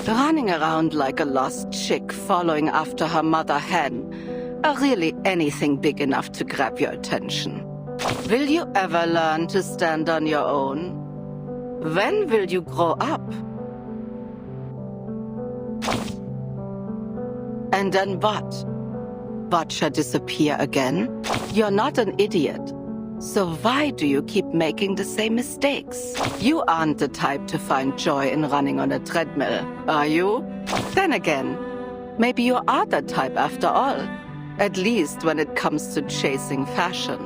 Running around like a lost chick following after her mother hen, or really anything big enough to grab your attention. Will you ever learn to stand on your own? When will you grow up? And then what? Watch her disappear again? You're not an idiot. So why do you keep making the same mistakes? You aren't the type to find joy in running on a treadmill, are you? Then again, maybe you are the type after all. At least when it comes to chasing fashion.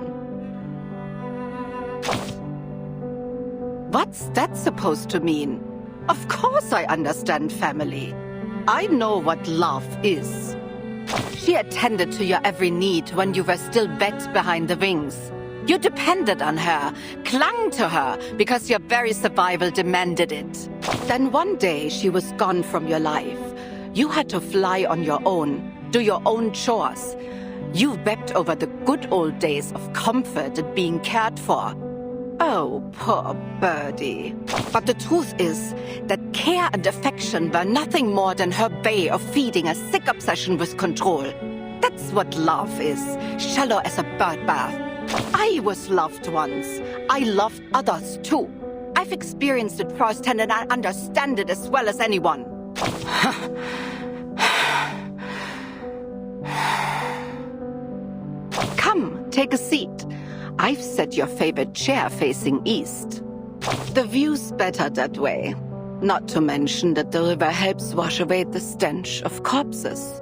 What's that supposed to mean? Of course I understand family. I know what love is. She attended to your every need when you were still wet behind the wings. You depended on her, clung to her, because your very survival demanded it. Then one day she was gone from your life. You had to fly on your own, do your own chores. You wept over the good old days of comfort and being cared for. Oh, poor birdie. But the truth is that care and affection were nothing more than her way of feeding a sick obsession with control. That's what love is, shallow as a bird bath. I was loved once. I loved others too. I've experienced it firsthand and I understand it as well as anyone. Come, take a seat. I've set your favorite chair facing east. The view's better that way. Not to mention that the river helps wash away the stench of corpses.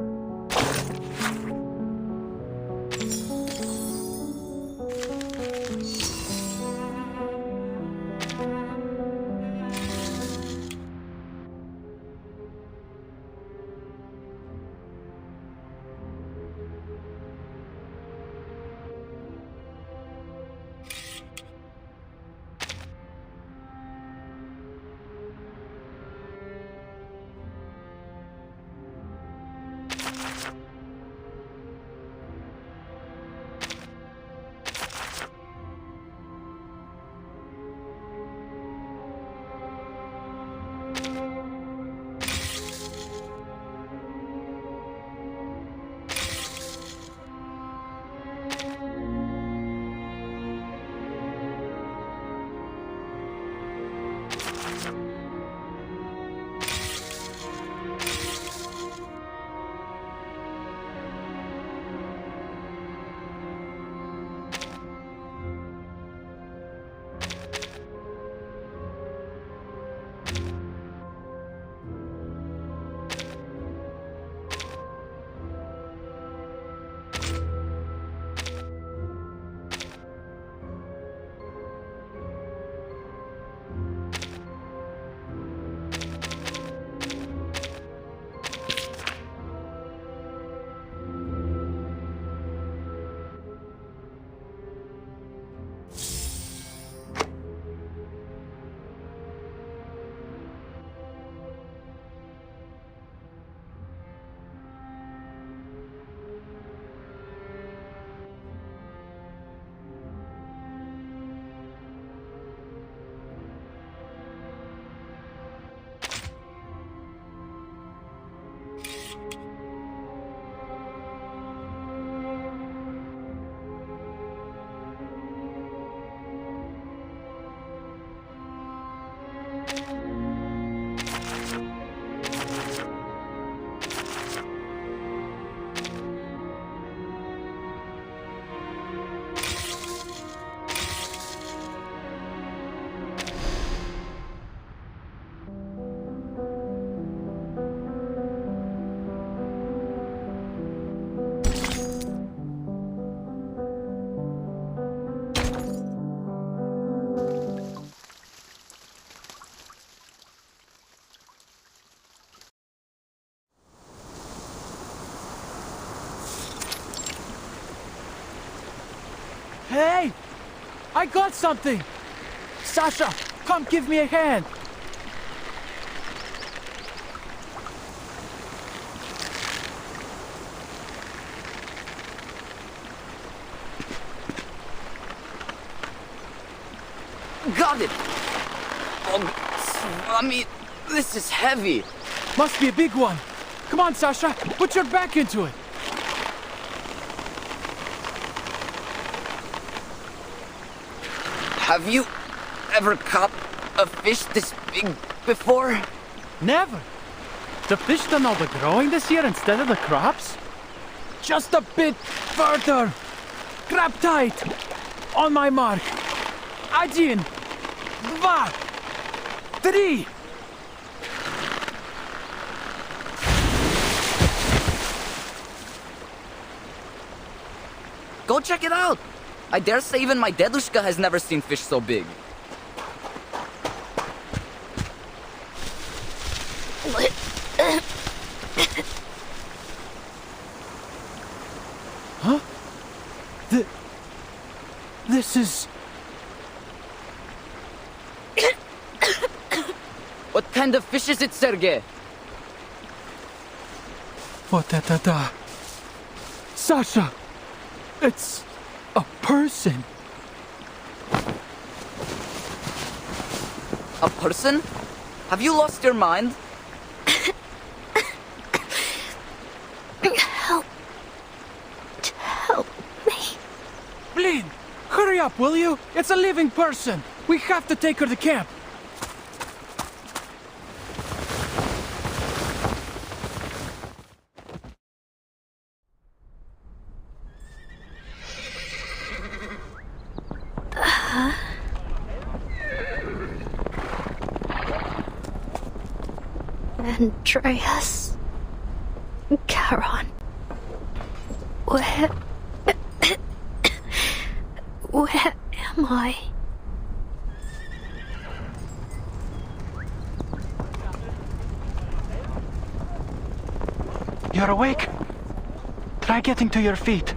Hey! I got something! Sasha, come give me a hand! got it! Oh, Swami, this is heavy. Must be a big one. Come on, Sasha, put your back into it. Have you ever caught a fish this big before? Never. The fish done all the growing this year instead of the crops? Just a bit further. Grab tight. On my mark. 1, 2, 3. Go check it out. I dare say even my dedushka has never seen fish so big. Huh? This is... What kind of fish is it, Sergei? What da. Sasha! It's a person. A person? Have you lost your mind? Help me. Blin, hurry up, will you? It's a living person. We have to take her to camp. Andreas. Charon. Where am I? You're awake? Try getting to your feet.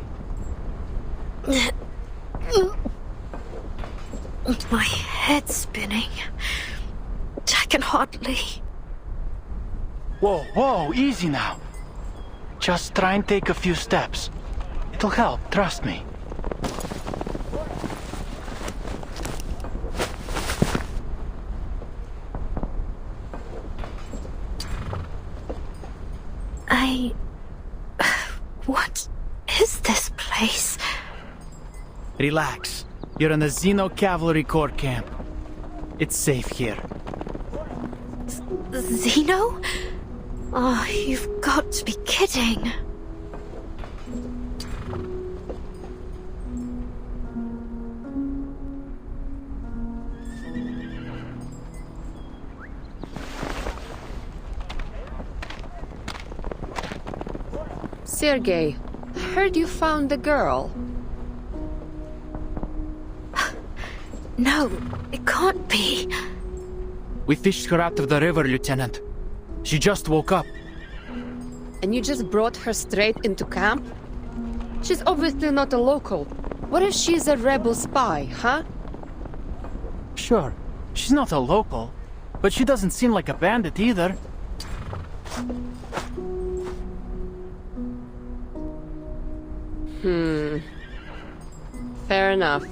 My head's spinning. I can hardly... Whoa, easy now. Just try and take a few steps. It'll help, trust me. What is this place? Relax. You're in the Xeno Cavalry Corps camp. It's safe here. Xeno? Oh, you've got to be kidding. Sergei, I heard you found the girl. No, it can't be. We fished her out of the river, Lieutenant. She just woke up. And you just brought her straight into camp? She's obviously not a local. What if she's a rebel spy, huh? Sure, she's not a local, but she doesn't seem like a bandit either. Fair enough.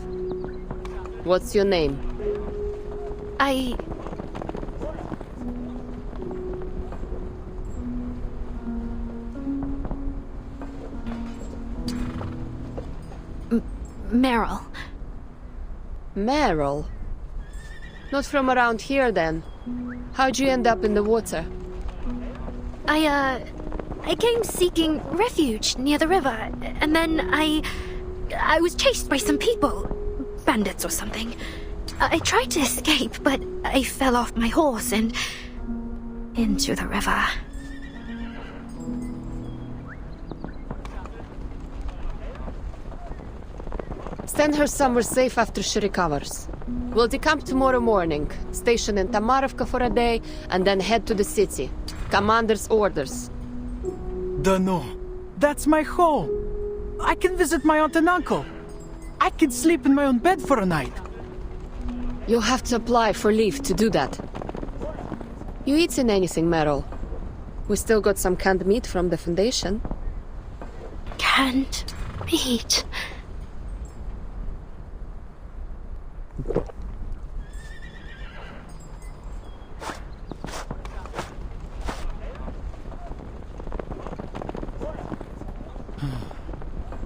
What's your name? Meryl. Meryl? Not from around here, then. How'd you end up in the water? I came seeking refuge near the river, and then I was chased by some people. Bandits or something. I tried to escape, but I fell off my horse and... into the river. Send her somewhere safe after she recovers. We'll decamp tomorrow morning, station in Tamarovka for a day, and then head to the city. Commander's orders. Dunno. That's my home. I can visit my aunt and uncle. I can sleep in my own bed for a night. You'll have to apply for leave to do that. You eaten anything, Meryl? We still got some canned meat from the Foundation. Canned meat?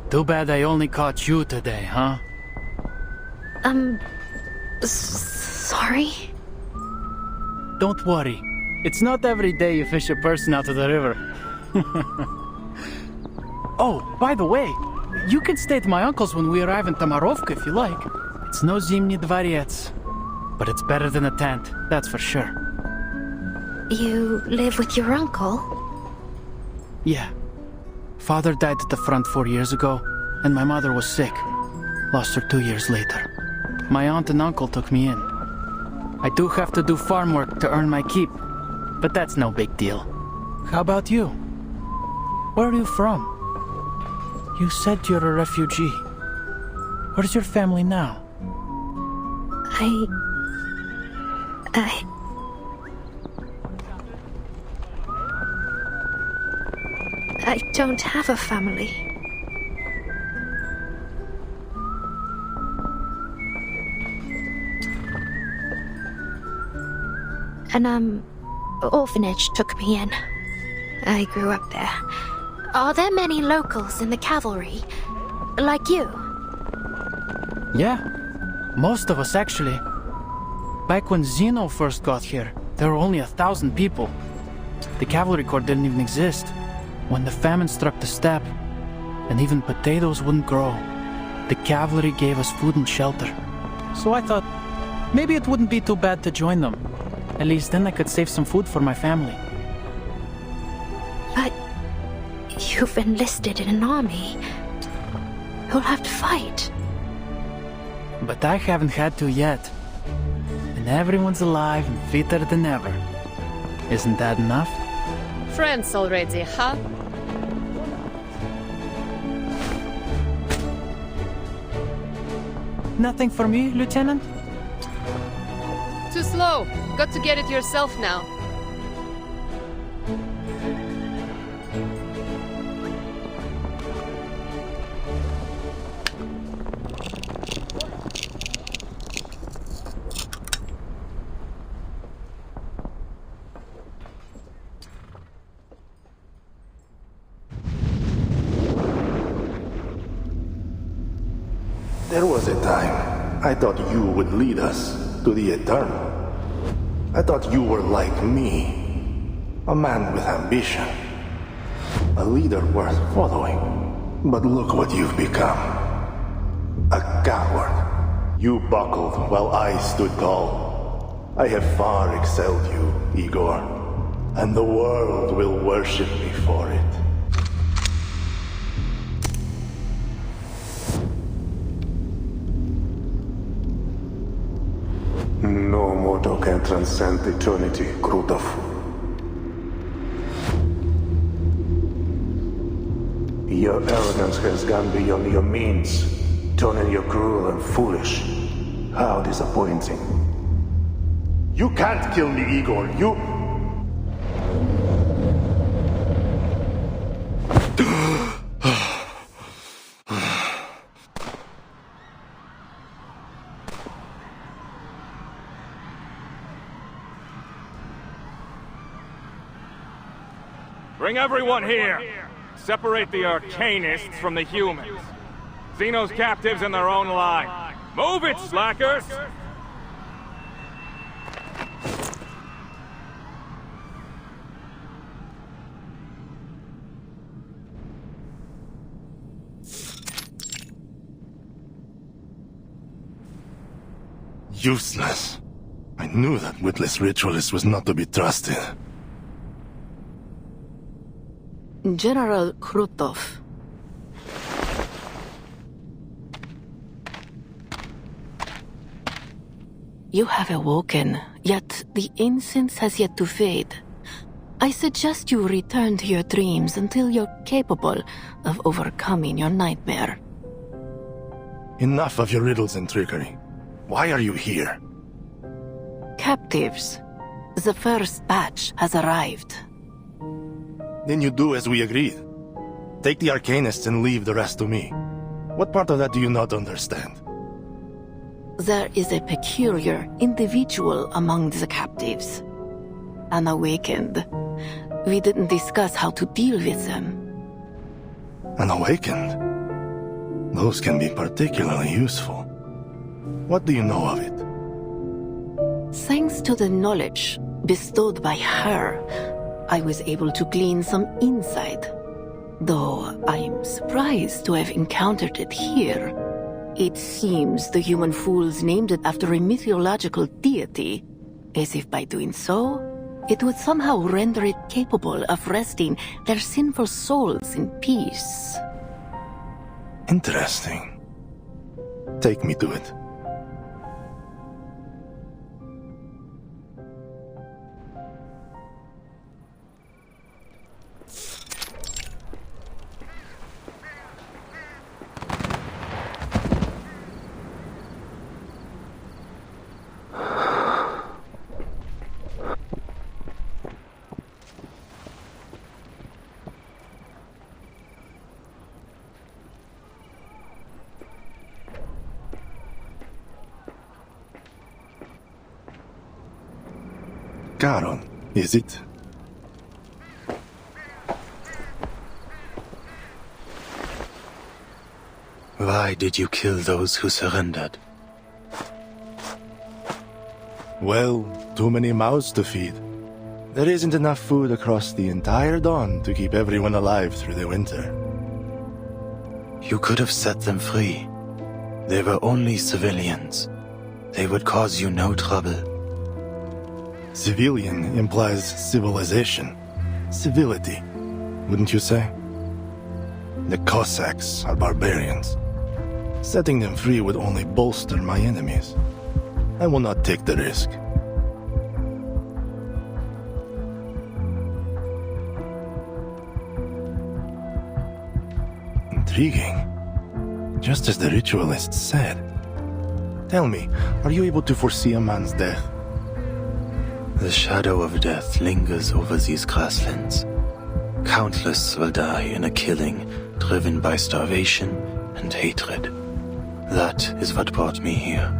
Too bad I only caught you today, huh? Sorry? Don't worry. It's not every day you fish a person out of the river. Oh, by the way, you can stay at my uncle's when we arrive in Tamarovka if you like. It's no Zimny Dvorets, but it's better than a tent, that's for sure. You live with your uncle? Yeah. Father died at the front 4 years ago, and my mother was sick. Lost her 2 years later. My aunt and uncle took me in. I do have to do farm work to earn my keep, but that's no big deal. How about you? Where are you from? You said you're a refugee. Where's your family now? I don't have a family. An orphanage took me in. I grew up there. Are there many locals in the cavalry? Like you? Yeah. Most of us, actually. Back when Zeno first got here, there were only 1,000 people. The cavalry corps didn't even exist. When the famine struck the steppe, and even potatoes wouldn't grow, the cavalry gave us food and shelter. So I thought, maybe it wouldn't be too bad to join them. At least then I could save some food for my family. But you've enlisted in an army. You'll have to fight. But I haven't had to yet. And everyone's alive and fitter than ever. Isn't that enough? Friends already, huh? Nothing for me, Lieutenant? Too slow. Got to get it yourself now. There was a time I thought you would lead us to the eternal. I thought you were like me, a man with ambition, a leader worth following. But look what you've become. A coward. You buckled while I stood tall. I have far excelled you, Igor, and the world will worship me for it. No mortal can transcend eternity, Krutov. Your arrogance has gone beyond your means, turning you cruel and foolish. How disappointing. You can't kill me, Igor. You... Bring everyone here! Separate the Arcanists from the humans. Xeno's captives in their own line. Move it, slackers! Useless. I knew that witless ritualist was not to be trusted. General Krutov. You have awoken, yet the incense has yet to fade. I suggest you return to your dreams until you're capable of overcoming your nightmare. Enough of your riddles and trickery. Why are you here? Captives. The first batch has arrived. Then you do as we agreed. Take the Arcanists and leave the rest to me. What part of that do you not understand? There is a peculiar individual among the captives. Unawakened. We didn't discuss how to deal with them. Unawakened? Those can be particularly useful. What do you know of it? Thanks to the knowledge bestowed by her, I was able to glean some insight. Though I'm surprised to have encountered it here. It seems the human fools named it after a mythological deity, as if by doing so, it would somehow render it capable of resting their sinful souls in peace. Interesting. Take me to it. Caron, is it? Why did you kill those who surrendered? Well, too many mouths to feed. There isn't enough food across the entire Dawn to keep everyone alive through the winter. You could have set them free. They were only civilians. They would cause you no trouble. Civilian implies civilization. Civility, wouldn't you say? The Cossacks are barbarians. Setting them free would only bolster my enemies. I will not take the risk. Intriguing. Just as the ritualists said. Tell me, are you able to foresee a man's death? The shadow of death lingers over these grasslands. Countless will die in a killing driven by starvation and hatred. That is what brought me here.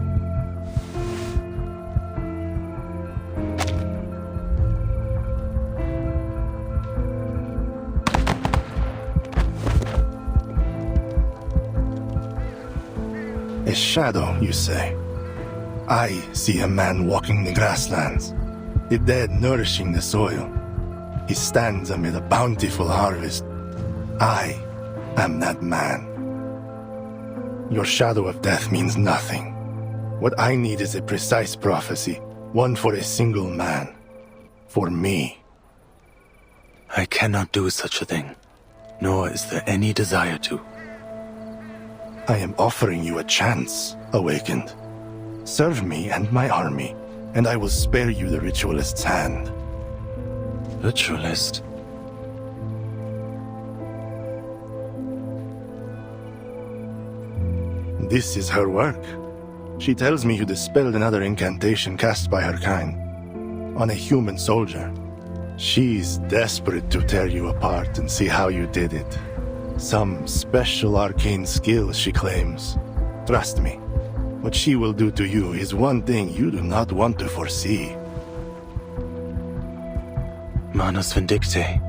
A shadow, you say? I see a man walking the grasslands, the dead nourishing the soil. He stands amid a bountiful harvest. I am that man. Your shadow of death means nothing. What I need is a precise prophecy, one for a single man. For me. I cannot do such a thing, nor is there any desire to. I am offering you a chance, Awakened. Serve me and my army, and I will spare you the ritualist's hand. Ritualist? This is her work. She tells me you dispelled another incantation cast by her kind. On a human soldier. She's desperate to tear you apart and see how you did it. Some special arcane skill, she claims. Trust me, what she will do to you is one thing you do not want to foresee. Manus Vindicte.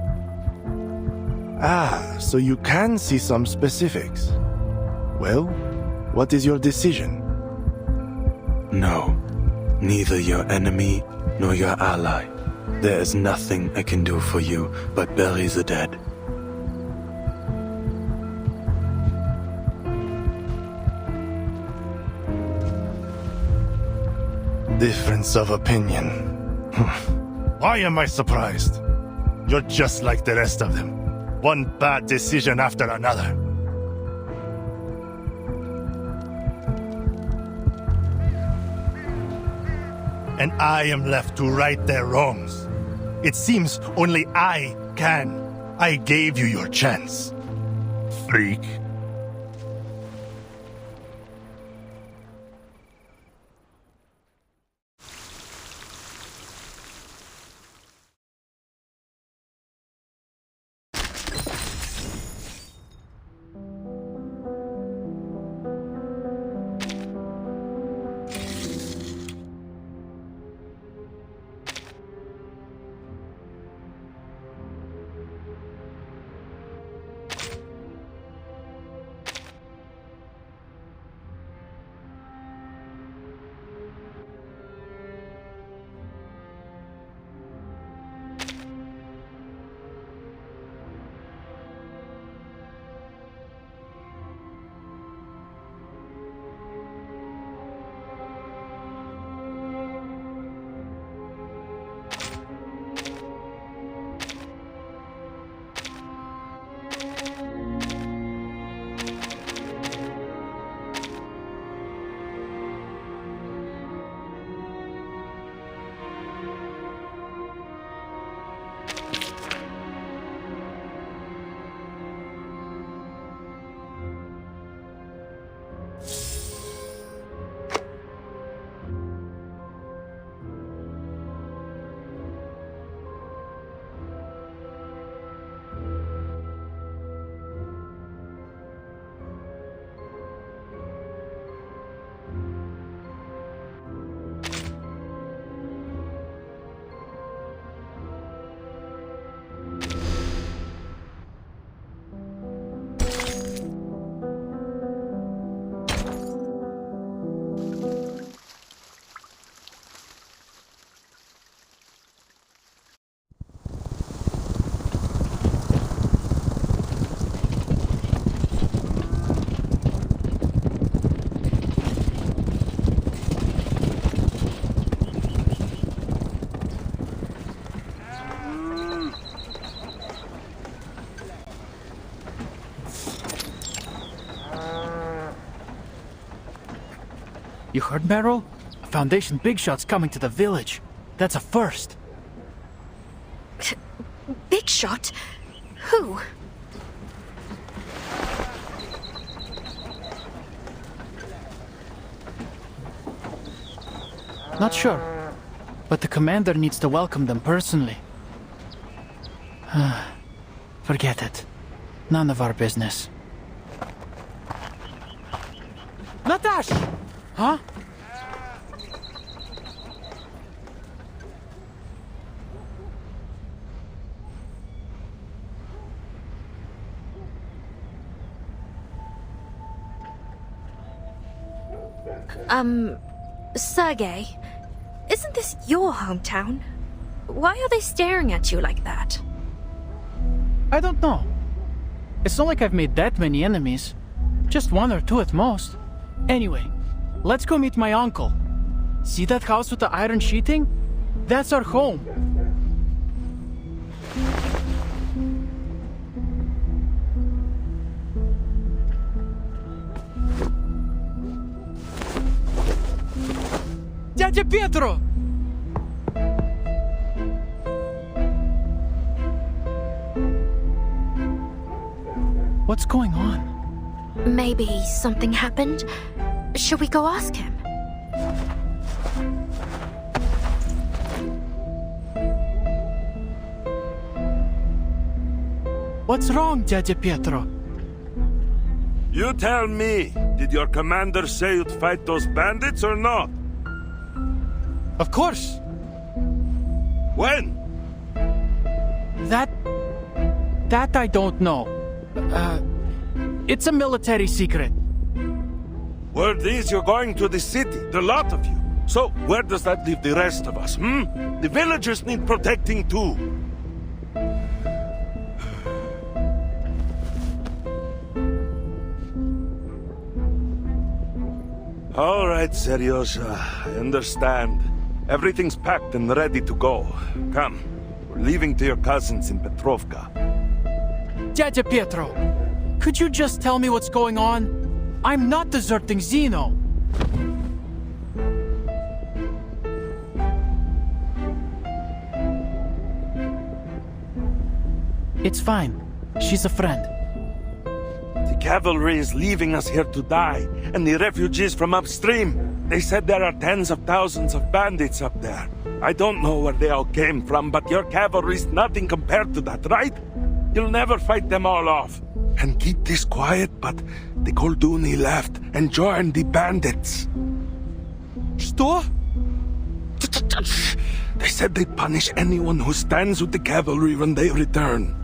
Ah, so you can see some specifics. Well, what is your decision? No, neither your enemy nor your ally. There is nothing I can do for you but bury the dead. Difference of opinion. Why am I surprised? You're just like the rest of them. One bad decision after another. And I am left to right their wrongs. It seems only I can. I gave you your chance. Freak. You heard, Meryl? A Foundation big shot's coming to the village. That's a first. Big shot? Who? Not sure. But the commander needs to welcome them personally. Forget it. None of our business. Natash! Huh? Sergei, isn't this your hometown? Why are they staring at you like that? I don't know. It's not like I've made that many enemies. Just one or two at most. Anyway, let's go meet my uncle. See that house with the iron sheeting? That's our home. Dядя Pietro! What's going on? Maybe something happened? Should we go ask him? What's wrong, Dядя Pietro? You tell me, did your commander say you'd fight those bandits or not? Of course. When? That I don't know. It's a military secret. Word is you're going to the city, the lot of you. So, where does that leave the rest of us, The villagers need protecting too. All right, Seryosa, I understand. Everything's packed and ready to go. Come, we're leaving to your cousins in Petrovka. Dядя Pietro, could you just tell me what's going on? I'm not deserting Zeno. It's fine. She's a friend. The cavalry is leaving us here to die, and the refugees from upstream. They said there are tens of thousands of bandits up there. I don't know where they all came from, but your cavalry's nothing compared to that, right? You'll never fight them all off. And keep this quiet, but the Golduni left and joined the bandits. Что? They said they'd punish anyone who stands with the cavalry when they return.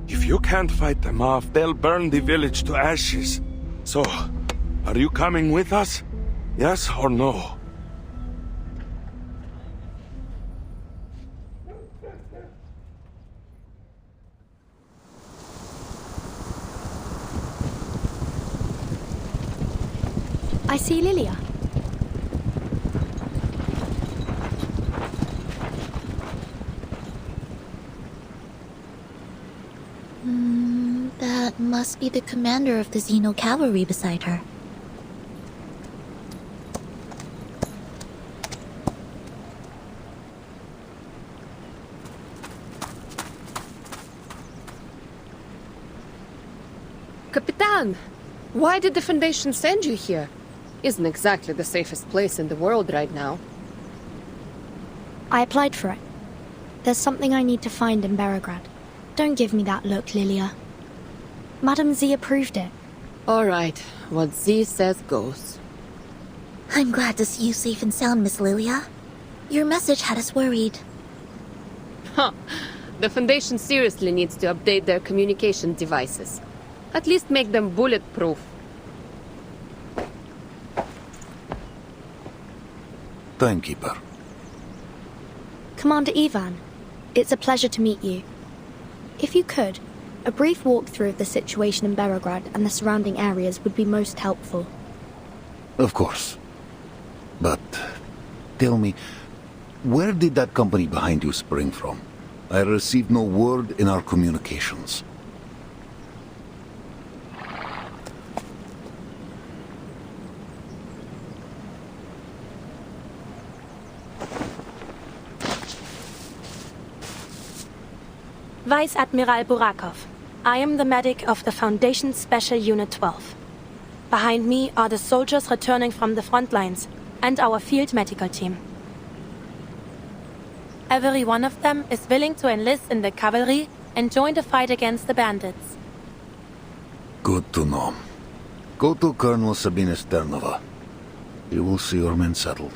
If you can't fight them off, they'll burn the village to ashes. So, are you coming with us? Yes or no? I see Lilia. That must be the commander of the Xeno cavalry beside her. Capitan! Why did the Foundation send you here? Isn't exactly the safest place in the world right now. I applied for it. There's something I need to find in Belgrade. Don't give me that look, Lilia. Madame Z approved it. All right, what Z says goes. I'm glad to see you safe and sound, Miss Lilia. Your message had us worried. Huh. The Foundation seriously needs to update their communication devices. At least make them bulletproof. Timekeeper. Commander Ivan, it's a pleasure to meet you. If you could, a brief walkthrough of the situation in Belgrade and the surrounding areas would be most helpful. Of course. But tell me, where did that company behind you spring from? I received no word in our communications. Vice Admiral Burakov. I am the medic of the Foundation Special Unit 12. Behind me are the soldiers returning from the front lines, and our field medical team. Every one of them is willing to enlist in the cavalry and join the fight against the bandits. Good to know. Go to Colonel Sabina Sternova. You will see your men settled.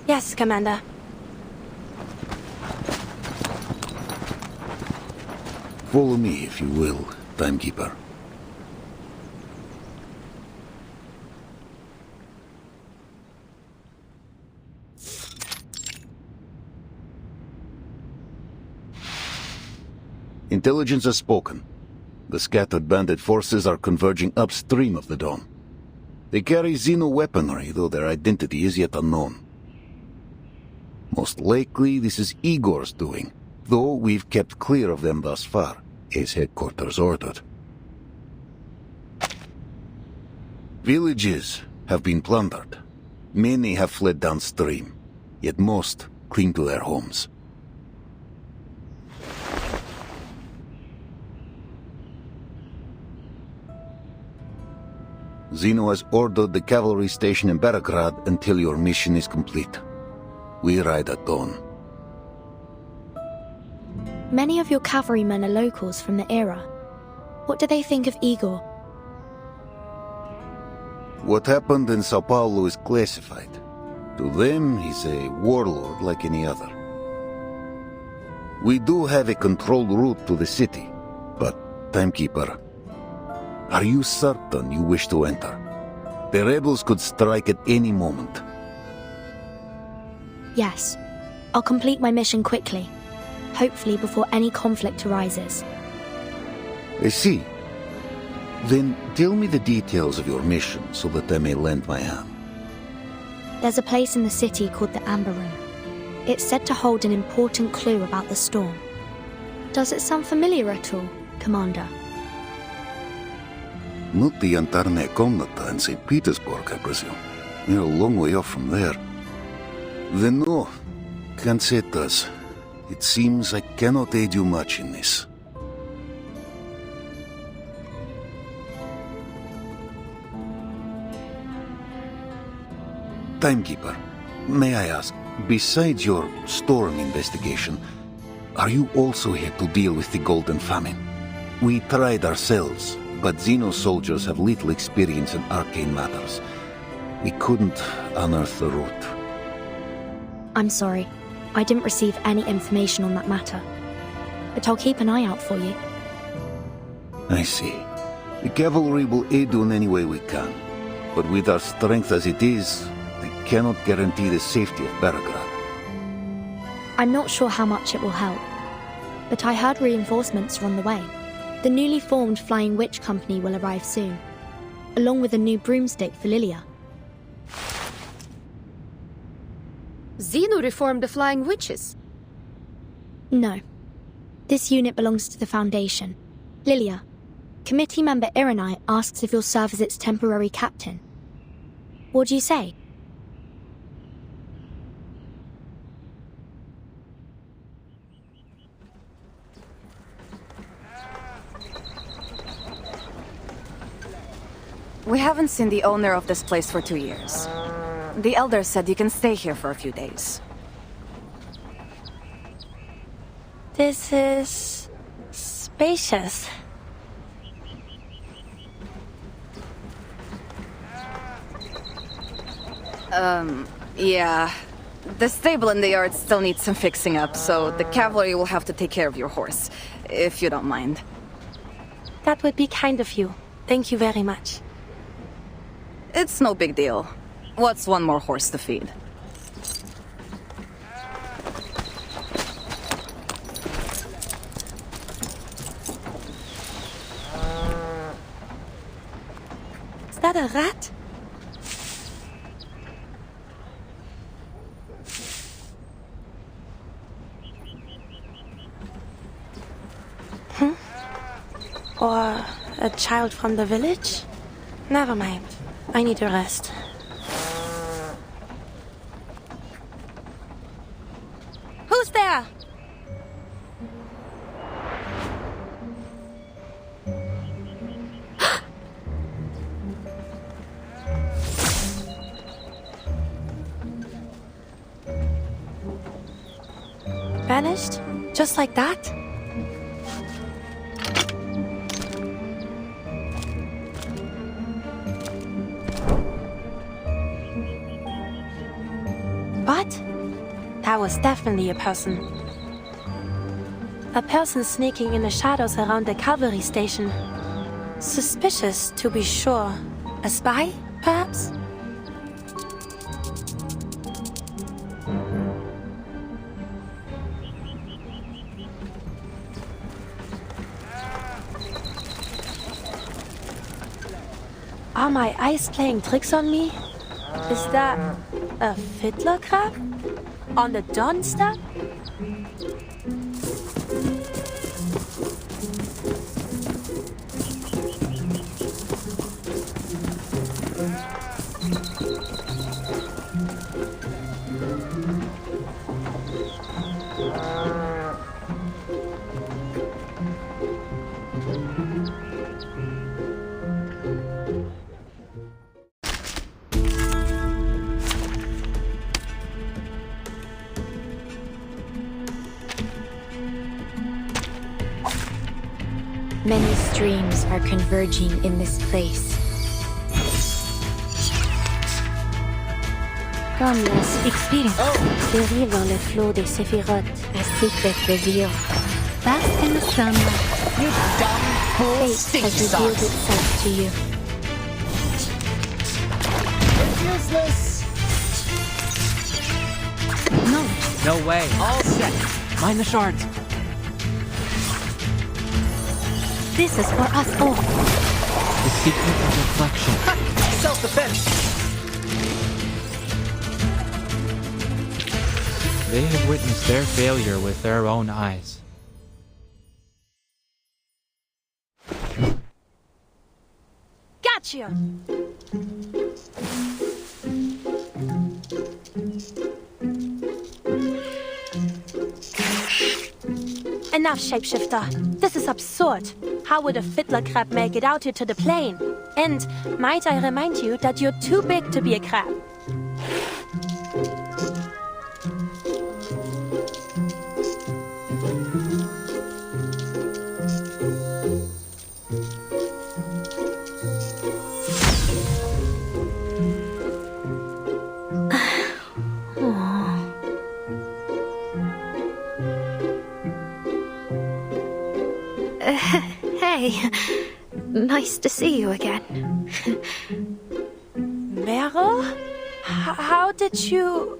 Yes, Commander. Follow me, if you will, Timekeeper. Intelligence has spoken. The scattered bandit forces are converging upstream of the Dawn. They carry Xeno weaponry, though their identity is yet unknown. Most likely, this is Igor's doing, though we've kept clear of them thus far, as headquarters ordered. Villages have been plundered. Many have fled downstream, yet most cling to their homes. Xeno has ordered the cavalry station in Belgrade until your mission is complete. We ride at dawn. Many of your cavalrymen are locals from the era. What do they think of Igor? What happened in Sao Paulo is classified. To them, he's a warlord like any other. We do have a controlled route to the city, but, Timekeeper, are you certain you wish to enter? The rebels could strike at any moment. Yes. I'll complete my mission quickly. Hopefully before any conflict arises. I see. Then tell me the details of your mission so that I may lend my hand. There's a place in the city called the Amber Room. It's said to hold an important clue about the storm. Does it sound familiar at all, Commander? Not the Antarne Komnata in St. Petersburg, I presume. You're a long way off from there. Then no, can't say it does. It seems I cannot aid you much in this. Timekeeper, may I ask, besides your storm investigation, are you also here to deal with the Golden Famine? We tried ourselves, but Xeno soldiers have little experience in arcane matters. We couldn't unearth the root. I'm sorry. I didn't receive any information on that matter. But I'll keep an eye out for you. I see. The cavalry will aid you in any way we can. But with our strength as it is, I cannot guarantee the safety of Belgrade. I'm not sure how much it will help. But I heard reinforcements are on the way. The newly formed Flying Witch Company will arrive soon, along with a new broomstick for Lilia. Xeno reformed the Flying Witches? No. This unit belongs to the Foundation. Lilia, committee member Irenai asks if you'll serve as its temporary captain. What do you say? We haven't seen the owner of this place for 2 years. The elder said you can stay here for a few days. This is spacious. Yeah. The stable in the yard still needs some fixing up, so the cavalry will have to take care of your horse, if you don't mind. That would be kind of you. Thank you very much. It's no big deal. What's one more horse to feed? Is that a rat? Or a child from the village? Never mind. I need to rest. Who's there? vanished? Just like that? What? That was definitely a person. A person sneaking in the shadows around the cavalry station. Suspicious, to be sure. A spy, perhaps? Are my eyes playing tricks on me? Is that a fiddler crab? On the dawn step? Many streams are converging in this place. Comme la experience. Périr dans le flot des séphirotes. A secret revealed. Bask in the sunlight. You dumb fool. Fate has revealed itself to you. It's useless. No way. All set. Mind the shards. This is for us all. The secret of reflection. Self-defense. They have witnessed their failure with their own eyes. Gotcha! Enough, shapeshifter. This is absurd. How would a fiddler crab make it out here to the plane? And might I remind you that you're too big to be a crab? Hey, nice to see you again. Meryl? How did you...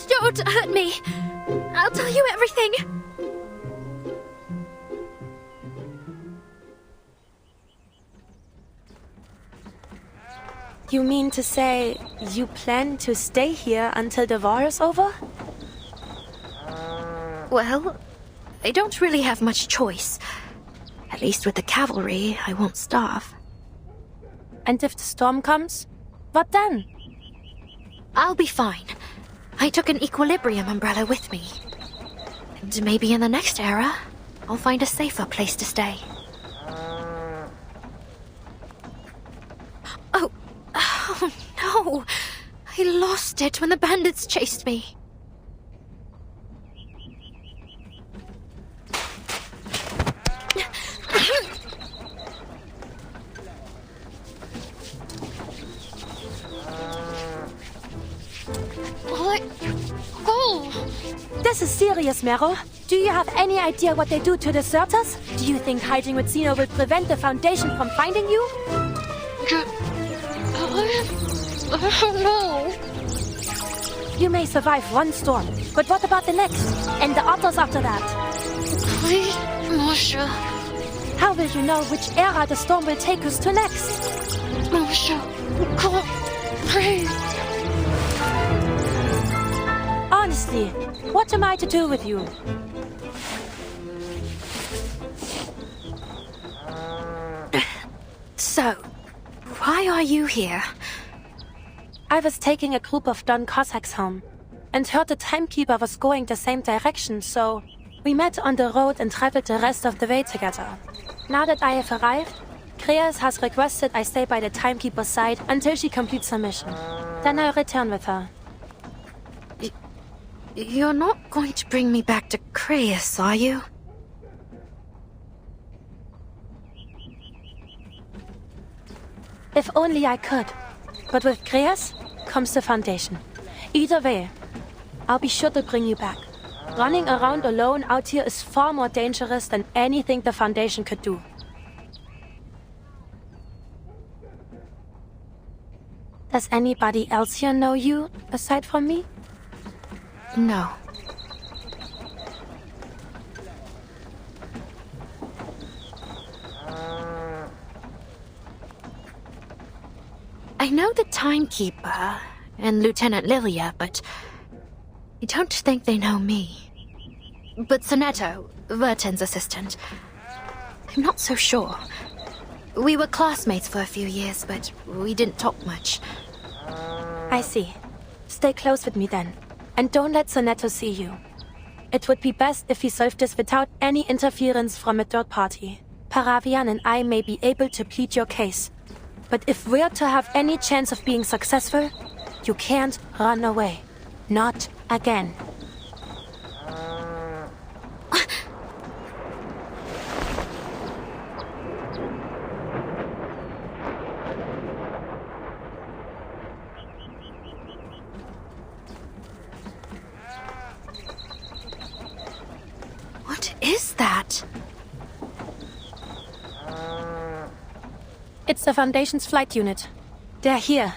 Don't hurt me. I'll tell you everything. You mean to say you plan to stay here until the war is over? Well, I don't really have much choice. At least with the cavalry, I won't starve. And if the storm comes, what then? I'll be fine. I took an equilibrium umbrella with me. And maybe in the next era, I'll find a safer place to stay. Oh no! I lost it when the bandits chased me. Let go! This is serious, Meryl. Do you have any idea what they do to deserters? Do you think hiding with Zeno will prevent the Foundation from finding you? I don't know. You may survive one storm, but what about the next? And the others after that? Please, Moshe. How will you know which era the storm will take us to next? Moshe, God, please. Honestly, what am I to do with you? So, why are you here? I was taking a group of Don Cossacks home, and heard the timekeeper was going the same direction, so we met on the road and traveled the rest of the way together. Now that I have arrived, Kreas has requested I stay by the timekeeper's side until she completes her mission. Then I'll return with her. You're not going to bring me back to Kreas, are you? If only I could. But with Kreas comes the Foundation. Either way, I'll be sure to bring you back. Running around alone out here is far more dangerous than anything the Foundation could do. Does anybody else here know you, aside from me? No. I know the timekeeper and Lieutenant Lilia, but I don't think they know me. But Sonetto, Verton's assistant, I'm not so sure. We were classmates for a few years, but we didn't talk much. I see. Stay close with me then, and don't let Sonetto see you. It would be best if we solve this without any interference from a third party. Paravian and I may be able to plead your case. But if we're to have any chance of being successful, you can't run away. Not again. What is that? It's the Foundation's flight unit. They're here.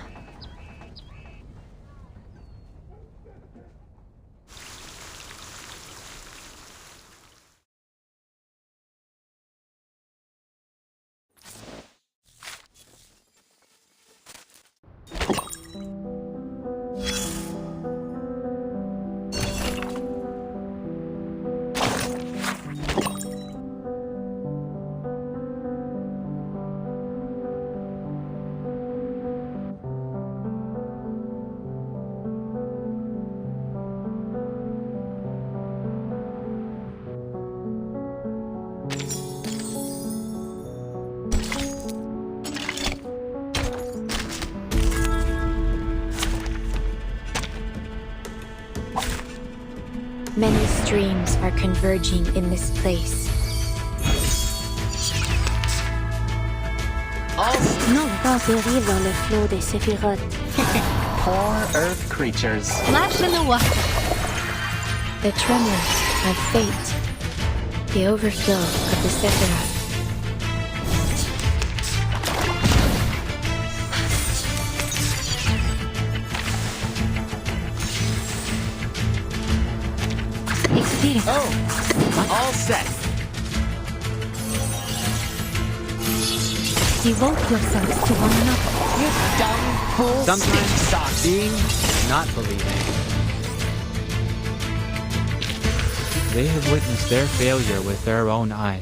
Many streams are converging in this place. Non, pas périr dans le flot des séphirotes. Poor earth creatures. Splash in the water. The tremors of fate. The overflow of the Sephiroth. Oh, all set. Devote yourselves to one another. You dumb fool. Sometimes seeing is not believing. They have witnessed their failure with their own eyes.